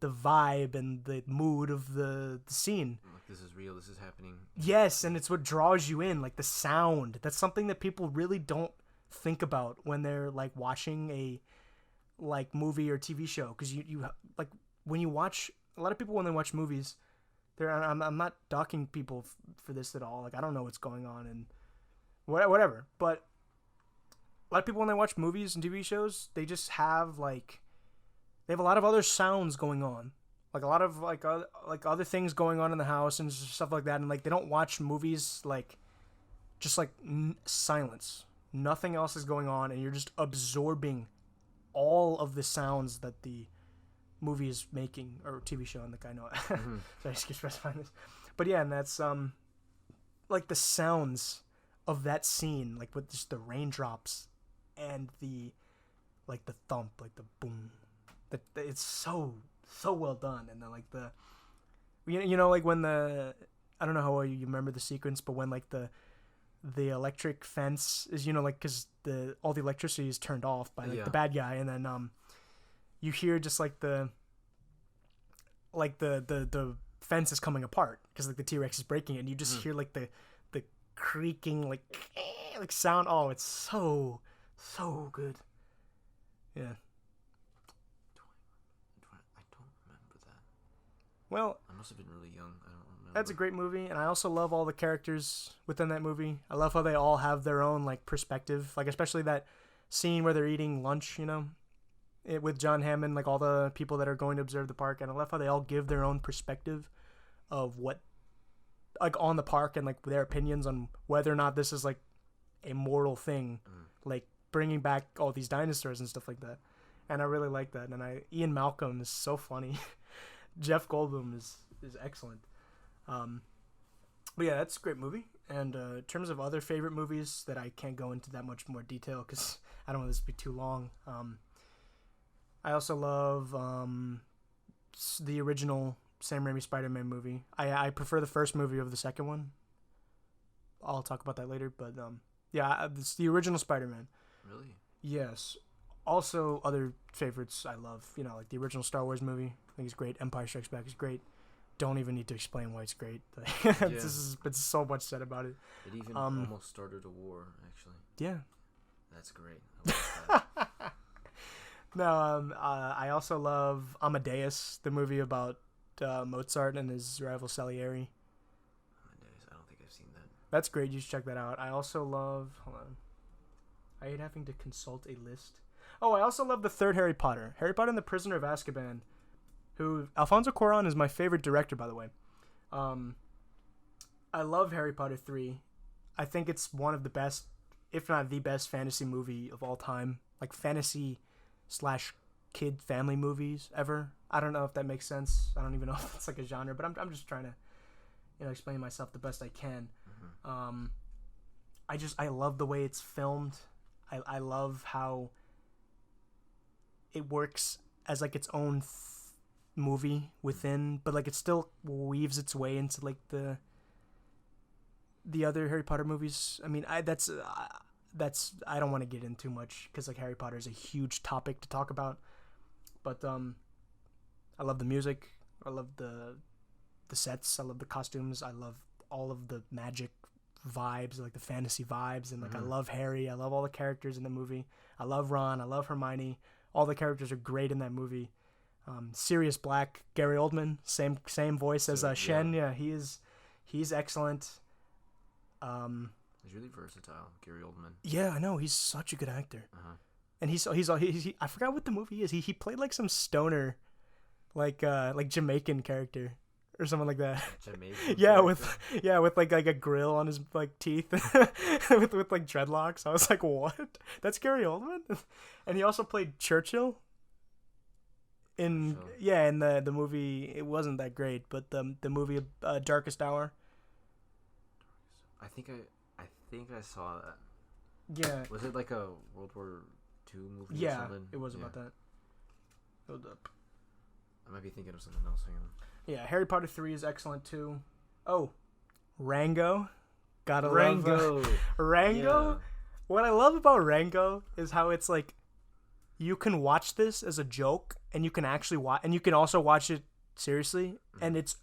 vibe and the mood of the scene. Like, this is real, this is happening. Yes, and it's what draws you in, like the sound. That's something that people really don't think about when they're like watching a like movie or TV show, because you like when you watch, a lot of people when they watch movies, I'm not docking people for this at all. Like I don't know what's going on and whatever, but a lot of people when they watch movies and TV shows, they just have like they have a lot of other sounds going on, like a lot of like other things going on in the house and stuff like that, and like they don't watch movies like just like silence, nothing else is going on, and you're just absorbing all of the sounds that the movie is making, or TV show, and like I know so I just keep specifying this, but yeah, and that's like the sounds of that scene, like with just the raindrops and the like the thump, like the boom, that it's so well done. And then like the you know like when the, I don't know how well you remember the sequence, but when like the electric fence is, you know, like because all the electricity is turned off by like the bad guy, and then you hear just like the fence is coming apart because like the T-Rex is breaking it, and you just hear like the creaking like sound. Oh, it's so good. Yeah. I don't remember that. Well, I must have been really young. I don't remember. That's a great movie, and I also love all the characters within that movie. I love how they all have their own like perspective, like especially that scene where they're eating lunch, you know, with John Hammond, like all the people that are going to observe the park, and I love how they all give their own perspective of what, like on the park, and like their opinions on whether or not this is like a moral thing, like bringing back all these dinosaurs and stuff like that. And I really like that. And Ian Malcolm is so funny. Jeff Goldblum is excellent. But yeah, that's a great movie. And in terms of other favorite movies that I can't go into that much more detail because I don't want this to be too long. I also love the original Sam Raimi Spider-Man movie. I prefer the first movie over the second one. I'll talk about that later. But yeah, it's the original Spider-Man. Really? Yes. Also, other favorites I love, you know, like the original Star Wars movie. I think it's great. Empire Strikes Back is great. Don't even need to explain why it's great. It's so much said about it. It even almost started a war, actually. Yeah. That's great. I like that. No, I also love Amadeus, the movie about Mozart and his rival Salieri. Amadeus, I don't think I've seen that. That's great. You should check that out. I also love... Hold on. I hate having to consult a list. Oh, I also love the third Harry Potter. Harry Potter and the Prisoner of Azkaban, who... Alfonso Cuarón is my favorite director, by the way. I love Harry Potter 3. I think it's one of the best, if not the best, fantasy movie of all time. Like fantasy slash kid family movies ever. I don't know if that makes sense. I don't even know if it's like a genre, but I'm just trying to, explain myself the best I can. Mm-hmm. I love the way it's filmed. I love how it works as like its own movie within, but like it still weaves its way into like the other Harry Potter movies. I mean, that's I don't want to get into much because like Harry Potter is a huge topic to talk about, but I love the music. I love the sets. I love the costumes. I love all of the magic vibes, like the fantasy vibes, and like I love Harry. I love all the characters in the movie. I love Ron. I love Hermione. All the characters are great in that movie. Sirius Black, Gary Oldman, same voice as Shen. Yeah, he's excellent. He's really versatile, Gary Oldman. Yeah, I know, he's such a good actor. And he's I forgot what the movie is. He played like some stoner, like Jamaican character or something like that. Jamaican. Yeah, with like a grill on his like teeth, with like dreadlocks. I was like, what? That's Gary Oldman. And he also played Churchill. In the movie, it wasn't that great, but the movie Darkest Hour. I think I saw that. Yeah. Was it like a World War II movie? Yeah, or something? It was about that. Hold up. I might be thinking of something else. Hang on. Yeah, Harry Potter 3 is excellent too. Oh, Rango. Gotta Rango. love Rango. Yeah. What I love about Rango is how it's like you can watch this as a joke and you can actually watch, and you can also watch it seriously, and it's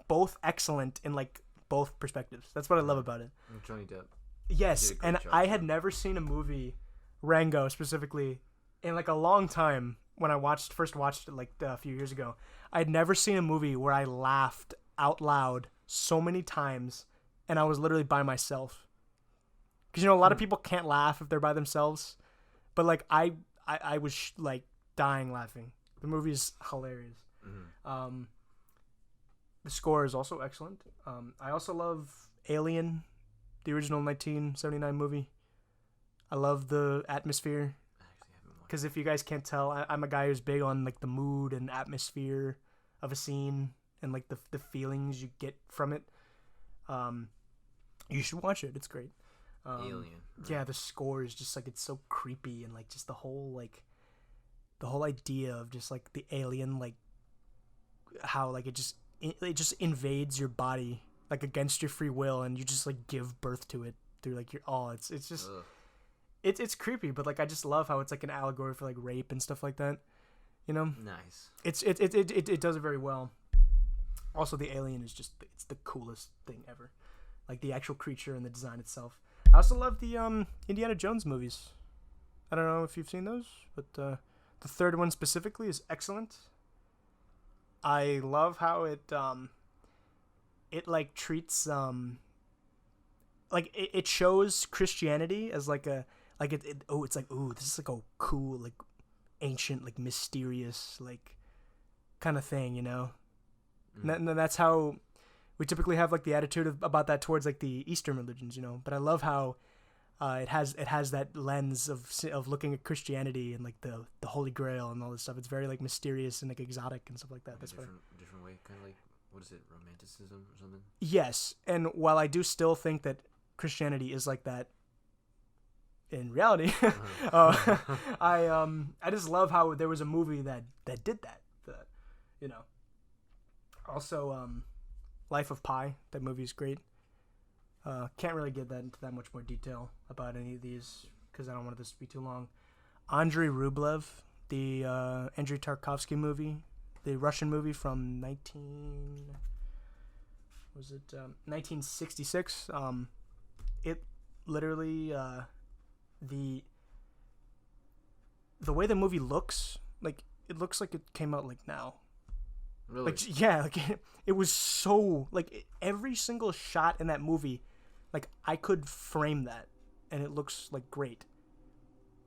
both excellent in like both perspectives. That's what I love about it. Johnny Depp. Yes, and I had never seen a movie, Rango specifically, in like a long time. When I first watched it like a few years ago, I had never seen a movie where I laughed out loud so many times, and I was literally by myself. Because a lot of people can't laugh if they're by themselves, but like I was like dying laughing. The movie's hilarious. Mm-hmm. The score is also excellent. I also love Alien, the original 1979 movie. I love the atmosphere. Because if you guys can't tell, I'm a guy who's big on like the mood and atmosphere of a scene and like the feelings you get from it. You should watch it. It's great. Alien. Right? Yeah, the score is just like, it's so creepy, and like just the whole idea of just like the alien, like how like it just invades your body like against your free will, and you just like give birth to it through like your it's just. Ugh. It's creepy, but like I just love how it's like an allegory for like rape and stuff like that, Nice. It does it very well. Also, the alien is it's the coolest thing ever, like the actual creature and the design itself. I also love the Indiana Jones movies. I don't know if you've seen those, but the third one specifically is excellent. I love how it like treats like it shows Christianity as like a. Like it's like, ooh, this is like a cool, like ancient, like mysterious, like kind of thing, And that's how we typically have like the attitude about that towards like the Eastern religions, But I love how it has that lens of looking at Christianity and like the Holy Grail and all this stuff. It's very like mysterious and like exotic and stuff like that. That's different way, kind of like, what is it, romanticism or something? Yes, and while I do still think that Christianity is like that. In reality, I just love how there was a movie that did that, Also, Life of Pi. That movie is great. Can't really get that into that much more detail about any of these because I don't want this to be too long. Andrei Rublev, the Andrei Tarkovsky movie, the Russian movie from 1966. It literally. The way the movie looks, like it looks like it came out like now. Really? Like yeah, like it was so like every single shot in that movie, like I could frame that, and it looks like great.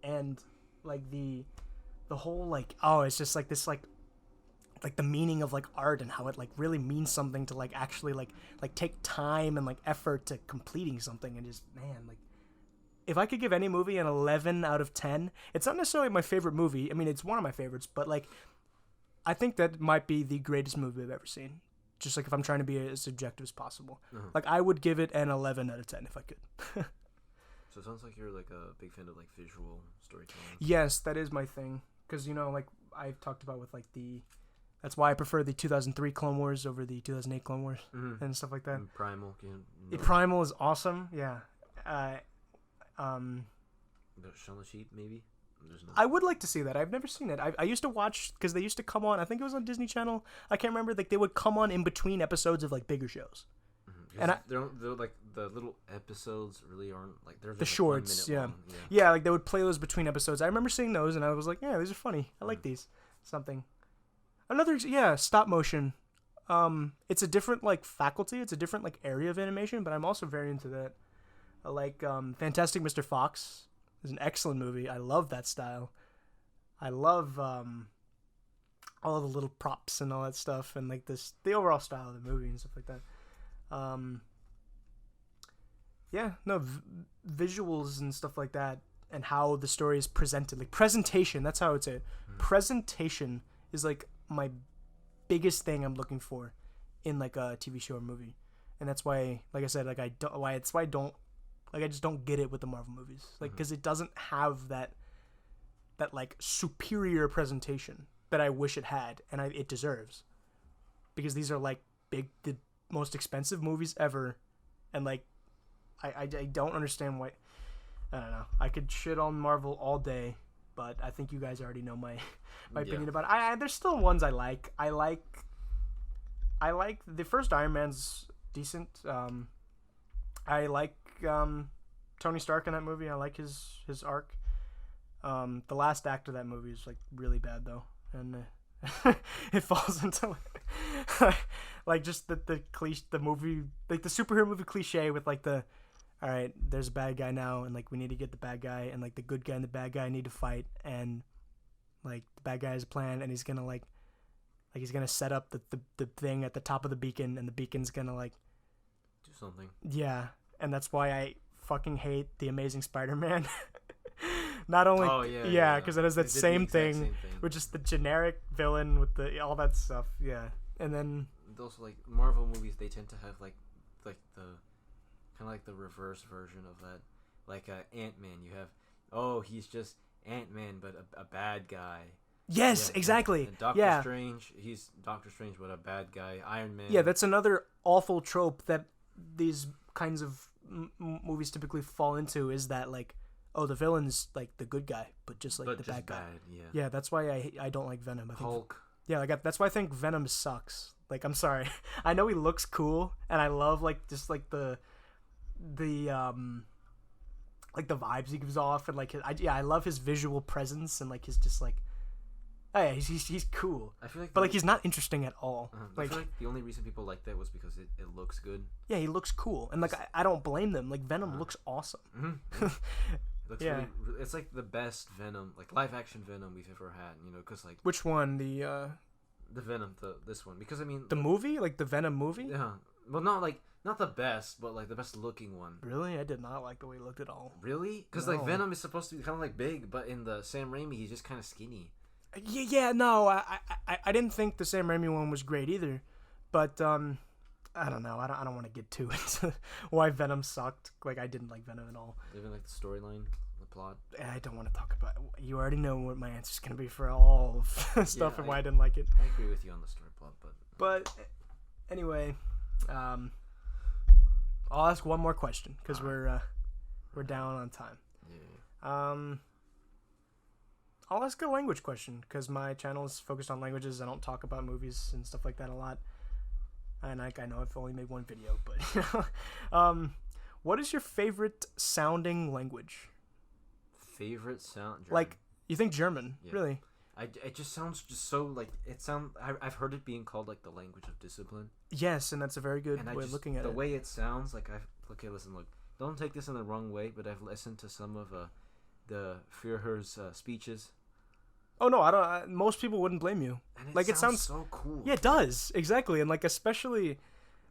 And like the whole like it's just like this like like the meaning of like art and how it like really means something to like actually like take time and like effort to completing something. And just, man, like, if I could give any movie an 11 out of 10, it's not necessarily my favorite movie. I mean, it's one of my favorites, but like, I think that might be the greatest movie I've ever seen. Just like if I'm trying to be as subjective as possible. Like, I would give it an 11 out of 10 if I could. So it sounds like you're like a big fan of like visual storytelling. Yes, that is my thing. Because, you know, like I've talked about with like that's why I prefer the 2003 Clone Wars over the 2008 Clone Wars and stuff like that. And Primal. Primal is awesome. Yeah. The Shaun the Sheep, maybe? I would like to see that. I've never seen it. I used to watch, because they used to come on, I think it was on Disney Channel. I can't remember. Like, they would come on in between episodes of like bigger shows. And they're like the little episodes really aren't like they're just the shorts, like 1 minute long. Yeah, like they would play those between episodes. I remember seeing those, and I was like, yeah, these are funny. I like these. Another stop motion. It's a different like faculty. It's a different like area of animation, but I'm also very into that. I like Fantastic Mr. Fox. It's an excellent movie. I love that style. I love all of the little props and all that stuff, and like the overall style of the movie and stuff like that. Visuals and stuff like that, and how the story is presented, like presentation. That's how I would say it. Presentation is like my biggest thing I'm looking for in like a TV show or movie, and that's why, like I said, like I just don't get it with the Marvel movies, like, because it doesn't have that like superior presentation that I wish it had, and it deserves, because these are like the most expensive movies ever, and like I don't understand why. I don't know. I could shit on Marvel all day, but I think you guys already know my opinion about it. There's still ones I like. I like the first Iron Man's decent. I like Tony Stark in that movie. I like his arc. The last act of that movie is like really bad though, and it falls into like just the movie, like the superhero movie cliche with like all right, there's a bad guy now, and like we need to get the bad guy, and like the good guy and the bad guy need to fight, and like the bad guy has a plan, and he's gonna like he's gonna set up the thing at the top of the beacon, and the beacon's gonna like do something. Yeah, and that's why I fucking hate the Amazing Spider-Man. Not only because it has that same thing, with just the generic villain with all that stuff. Yeah, and then those like Marvel movies, they tend to have like the kind of like the reverse version of that. Like Ant-Man, you have he's just Ant-Man but a bad guy. Yes, exactly. And Doctor Strange, he's Doctor Strange but a bad guy. Iron Man. Yeah, that's another awful trope that these kinds of movies typically fall into, is that like, oh, the villain's like the good guy, but just like the bad guy. Yeah, that's why I don't like Venom. I think Hulk. Yeah, like that's why I think Venom sucks. Like, I'm sorry. I know he looks cool, and I love like just like the like the vibes he gives off, and like I love his visual presence, and like his just like, oh yeah, he's cool. I feel like, but like he's not interesting at all. I feel like the only reason people like that was because it looks good. Yeah, he looks cool, and like I don't blame them. Like Venom looks awesome. Mm-hmm. It looks really, it's like the best Venom, like live action Venom we've ever had. You know, because like which one, the Venom, this one, because I mean the movie, like the Venom movie. Yeah, well, not the best, but like the best looking one. Really, I did not like the way he looked at all. Really, because like Venom is supposed to be kind of like big, but in the Sam Raimi, he's just kind of skinny. Yeah, no, I didn't think the Sam Raimi one was great either, but I don't know. I don't want to get too into why Venom sucked. Like, I didn't like Venom at all. Even like the storyline, the plot. I don't want to talk about it. You already know what my answer's gonna be for all of stuff and why I didn't like it. I agree with you on the story plot, but anyway, I'll ask one more question because we're down on time. Yeah. I'll ask a language question because my channel is focused on languages. I don't talk about movies and stuff like that a lot. And I know I've only made one video, but what is your favorite sounding language? Favorite sound? German. Like, you think German? Yeah. Really? It just sounds just so like I've heard it being called like the language of discipline. Yes, and that's a very good way of looking at it. The way it sounds like look, don't take this in the wrong way, but I've listened to some of the Führer's speeches. Oh no, I don't. Most people wouldn't blame you. And Like, it sounds so cool. Yeah, it does exactly, and like especially,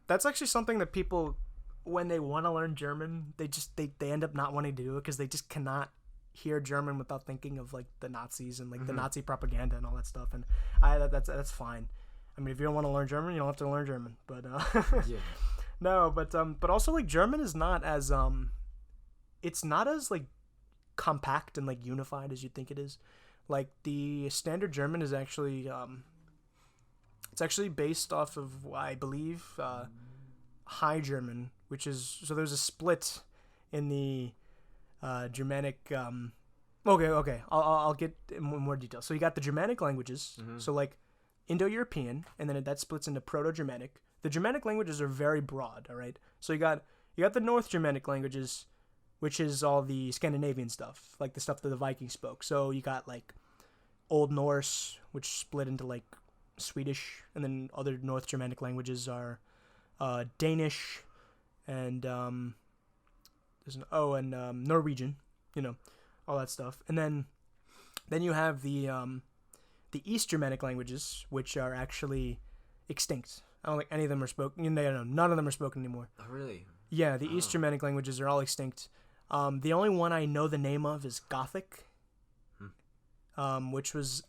that's actually something that people, when they want to learn German, they end up not wanting to do it because they just cannot hear German without thinking of like the Nazis and like the Nazi propaganda and all that stuff. And that's fine. I mean, if you don't want to learn German, you don't have to learn German. But Yeah. no, but also like German is not as it's not as like compact and like unified as you think it is. Like the standard German is actually it's actually based off of, I believe, High German, which is, so there's a split in the Germanic. Okay, I'll get in more detail. So you got the Germanic languages, so like Indo-European, and then that splits into Proto-Germanic. The Germanic languages are very broad. All right, so you got the North Germanic languages, which is all the Scandinavian stuff, like the stuff that the Vikings spoke. So you got like Old Norse, which split into like Swedish, and then other North Germanic languages are Danish, and Norwegian, all that stuff. And then you have the East Germanic languages, which are actually extinct. I don't think any of them are spoken. No, none of them are spoken anymore. Oh, really? Yeah, the East Germanic languages are all extinct. The only one I know the name of is Gothic, which was,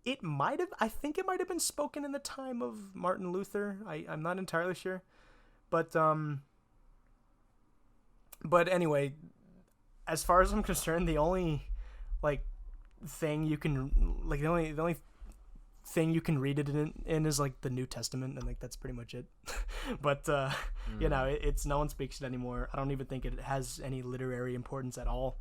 I think it might have been spoken in the time of Martin Luther. I'm not entirely sure. But anyway, as far as I'm concerned, the only thing you can the only thing you can read it in is like the New Testament, and like that's pretty much it. But it's no one speaks it anymore. I don't even think it has any literary importance at all.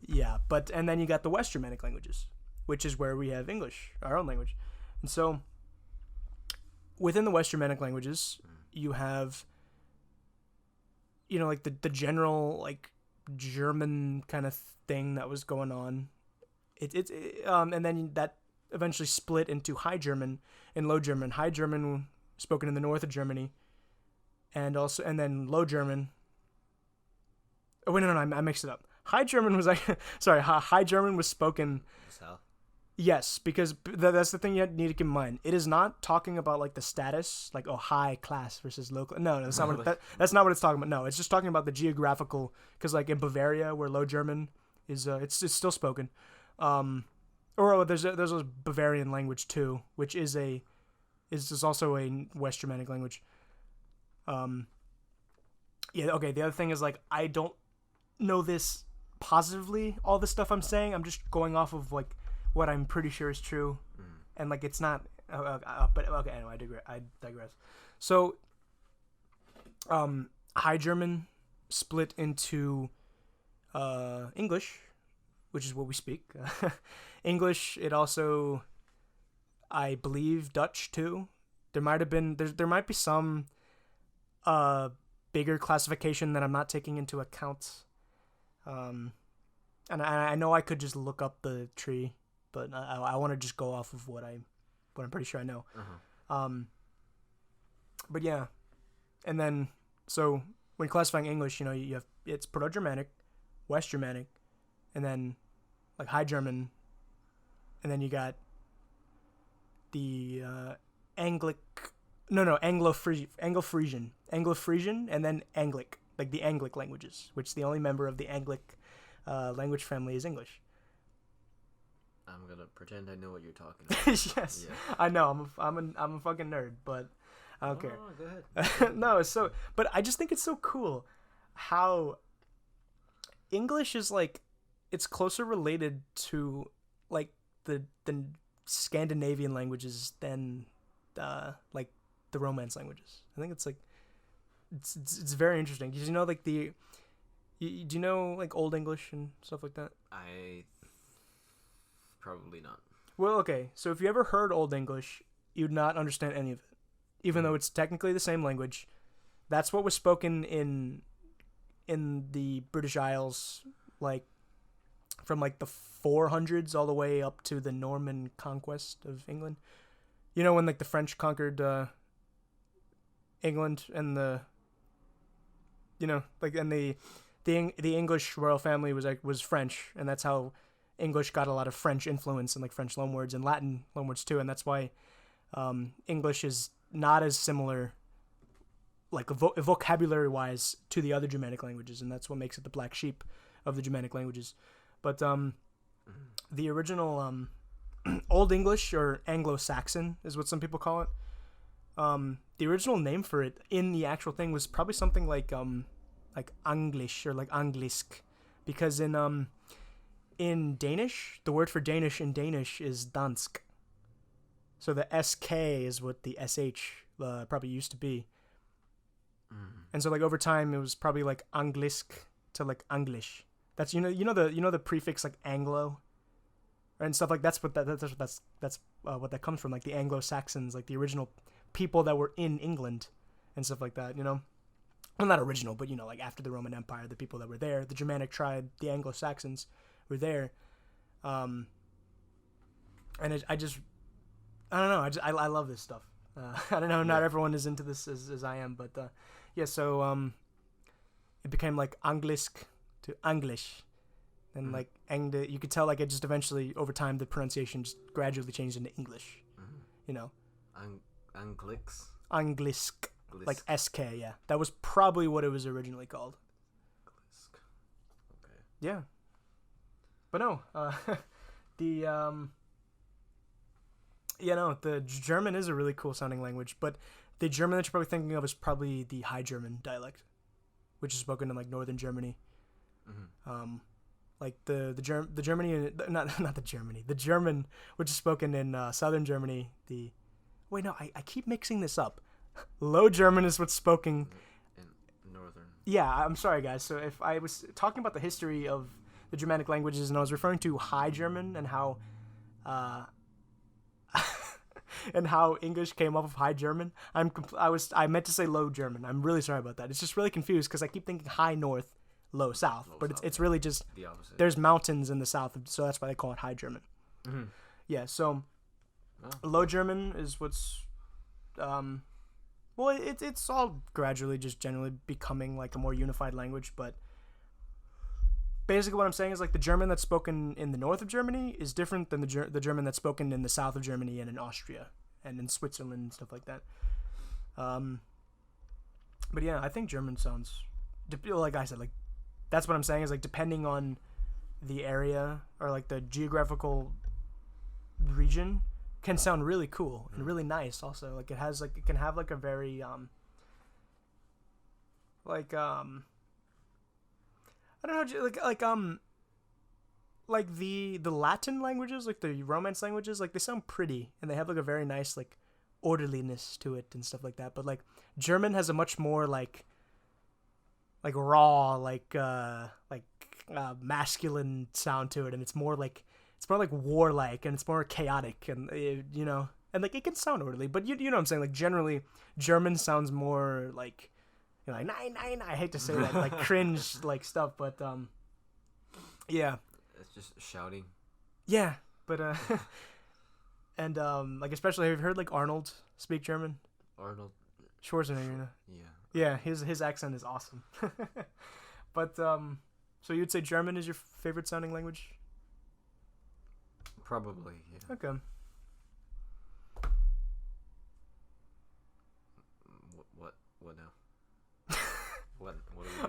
Yeah, and then you got the West Germanic languages, which is where we have English, our own language. And so within the West Germanic languages, you have like the general like German kind of thing that was going on. And then that eventually split into High German and Low German. High German spoken in the north of Germany, and then Low German. Oh wait, no, I mixed it up. High German was High German was spoken. South. Yes, because that's the thing you need to keep in mind. It is not talking about like the status, like high class versus local. No, that's not that's not what it's talking about. No, it's just talking about the geographical. Because like in Bavaria, where Low German is, it's still spoken. There's a Bavarian language too, which is also a West Germanic language. Yeah. Okay. The other thing is like I don't know this positively. All the stuff I'm saying, I'm just going off of like what I'm pretty sure is true, and like it's not. But okay. Anyway, I digress. So, High German split into English, which is what we speak. English. It also, I believe, Dutch too. There might be some bigger classification that I'm not taking into account. And I know I could just look up the tree, but I want to just go off of what I'm pretty sure I know. But yeah, and then so when classifying English, you have, it's Proto-Germanic, West Germanic, and then like High German, and then you got the Anglo-Frisian, and then Anglic, like the Anglic languages, which the only member of the Anglic language family is English. I'm gonna pretend I know what you're talking about. Yes, yeah. I know. I'm a fucking nerd, but I don't care. Go ahead. No, but I just think it's so cool how English is like, it's closer related to like the Scandinavian languages than like the Romance languages. I think it's like it's very interesting because like do you know like Old English and stuff like that? Probably not. Well, okay. So if you ever heard Old English, you'd not understand any of it, even though it's technically the same language. That's what was spoken in the British Isles, like from like the 400s all the way up to the Norman conquest of England. When like the French conquered England, and the and the English royal family was French, and that's how English got a lot of French influence and like French loanwords and Latin loanwords too, and that's why English is not as similar, like vocabulary-wise, to the other Germanic languages, and that's what makes it the black sheep of the Germanic languages. But the original Old English, or Anglo-Saxon is what some people call it. The original name for it in the actual thing was probably something like English or like Anglisk, because in Danish, the word for Danish in Danish is dansk. So the SK is what the SH probably used to be. And so like over time it was probably like Anglisk to like English. That's you know the prefix like Anglo and stuff like that's what that comes from, like the Anglo-Saxons, like the original people that were in England and stuff like that, you know. Well, not original, but you know, like after the Roman Empire, the people that were there, the Germanic tribe, the Anglo-Saxons were there. And I don't know, I love this stuff. I don't know, not everyone is into this as I am, but yeah, so it became like Anglisk to English, and like you could tell like it just eventually over time the pronunciation just gradually changed into English, you know. Anglisk, like SK, yeah, that was probably what it was originally called. Okay. Yeah, but no, the German is a really cool sounding language, but the German that you're probably thinking of is probably the High German dialect, which is spoken in like northern Germany. Like the German which is spoken in southern Germany. I keep mixing this up. Low German is what's spoken in northern. Yeah, I'm sorry guys. So if I was talking about the history of the Germanic languages and I was referring to High German and how and how English came off of High German, I meant to say Low German. I'm really sorry about that. It's just really confused because I keep thinking High North, Low South, but it's really just the opposite. There's mountains in the south, so that's why they call it High German. Yeah, so Low German is what's it's all gradually just generally becoming like a more unified language, but basically what I'm saying is like the German that's spoken in the north of Germany is different than the German that's spoken in the south of Germany and in Austria and in Switzerland and stuff like that. But yeah, I think German sounds, like I said, like that's what I'm saying is like depending on the area or like the geographical region can sound really cool and really nice also. Like it can have like a very I don't know, like the Latin languages, like the Romance languages, like they sound pretty and they have like a very nice like orderliness to it and stuff like that. But like German has a much more like raw, masculine sound to it, and it's more like warlike and it's more chaotic, and you know, and like it can sound orderly, but you know what I'm saying. Like generally, German sounds more like, you know, like nine. I hate to say that, like cringe like stuff, but yeah, it's just shouting. Yeah, but and like especially, have you heard like Arnold speak German? Arnold Schwarzenegger, you know? Yeah, his accent is awesome. But so you'd say German is your favorite sounding language? Probably, yeah. Okay. What now? What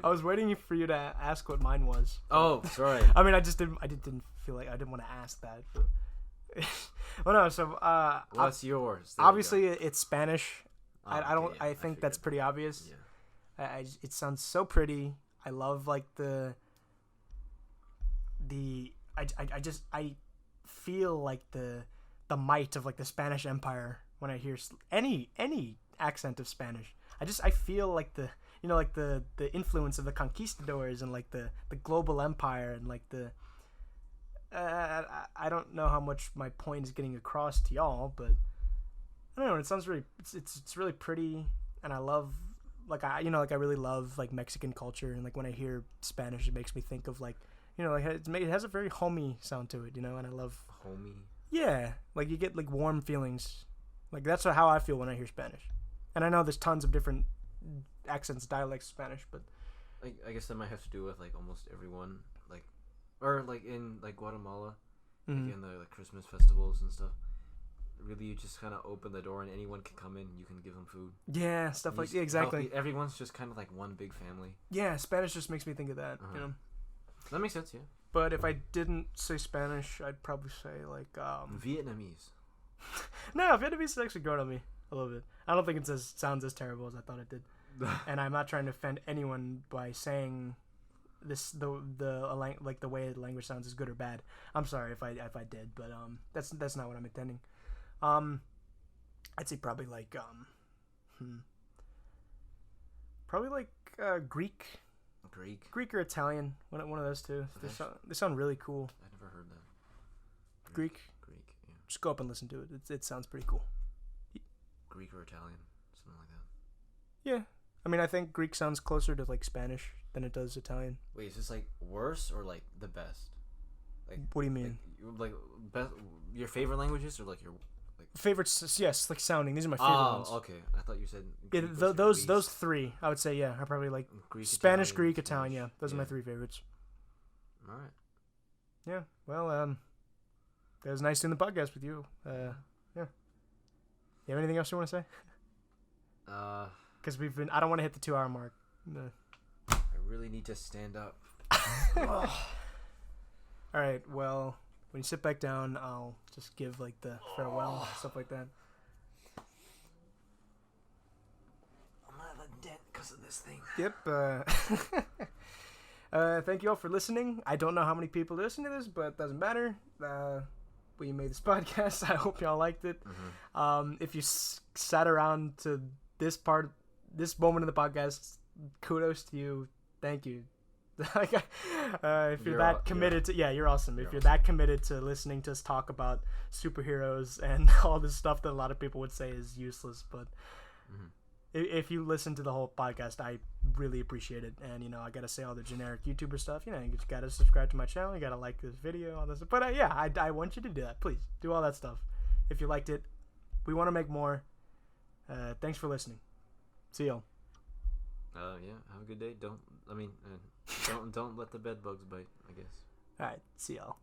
I was waiting for you to ask what mine was. Oh, sorry. I mean, I didn't feel like I didn't want to ask that. But well, no. So, what's yours? Obviously, it's Spanish. Oh, I think that's pretty obvious. Yeah. It sounds so pretty. I love like I feel like the might of like the Spanish Empire when I hear any accent of Spanish. I feel like the influence of the conquistadors and like the global empire and like the I don't know how much my point is getting across to y'all, but I don't know. It sounds really it's really pretty, and I love I really love like Mexican culture, and like when I hear Spanish, it makes me think of like, you know, like it has a very homey sound to it, you know, and I love homey. Yeah, like you get like warm feelings, like that's how I feel when I hear Spanish, and I know there's tons of different accents, dialects of Spanish, but I guess that might have to do with like almost everyone, like, or like in like Guatemala, Mm-hmm. like in the like Christmas festivals and stuff. Really, you just kind of open the door and anyone can come in. You can give them food. Yeah, stuff You like just yeah, exactly. help everyone's just kind of like one big family. Yeah, Spanish just makes me think of that. You know. That makes sense, yeah. But if I didn't say Spanish, I'd probably say like Vietnamese. No, Vietnamese is actually growing on me a little bit. I don't think it sounds as terrible as I thought it did. And I'm not trying to offend anyone by saying this the like the way the language sounds is good or bad. I'm sorry if I did, but that's not what I'm intending. I'd say probably like probably like Greek or Italian, one of those two. They sound really cool. I never heard that. Greek, yeah. just go up and listen to it. It sounds pretty cool. Greek or Italian, something like that. Yeah, I mean I think Greek sounds closer to like Spanish than it does Italian. Wait, is this like worse or like the best? Like what do you mean? Like best your favorite languages or like your like favorites? Yes, like sounding. These are my favorite ones. Oh, okay. I thought you said Greek those three. I would say yeah. I probably like Greek, Spanish, Italian, Greek, Italian. Yeah, those are my three favorites. All right. Yeah. Well, it was nice doing the podcast with you. Yeah. You have anything else you want to say? Because I don't want to hit the 2-hour mark. I really need to stand up. All right. Well, when you sit back down, I'll just give like the farewell stuff like that. I'm gonna have a dent because of this thing. Yep. Thank you all for listening. I don't know how many people listen to this, but it doesn't matter. We made this podcast. I hope y'all liked it. Mm-hmm. If you sat around to this moment of the podcast, kudos to you. Thank you. If you're that committed to, you're awesome. If you're that committed to listening to us talk about superheroes and all this stuff that a lot of people would say is useless, but if you listen to the whole podcast, I really appreciate it. And I gotta say all the generic YouTuber stuff. You just gotta subscribe to my channel. You gotta like this video, all this. But I want you to do that. Please do all that stuff. If you liked it, we want to make more. Thanks for listening. See y'all. Yeah. Have a good day. Don't let the bed bugs bite, I guess. All right. See y'all.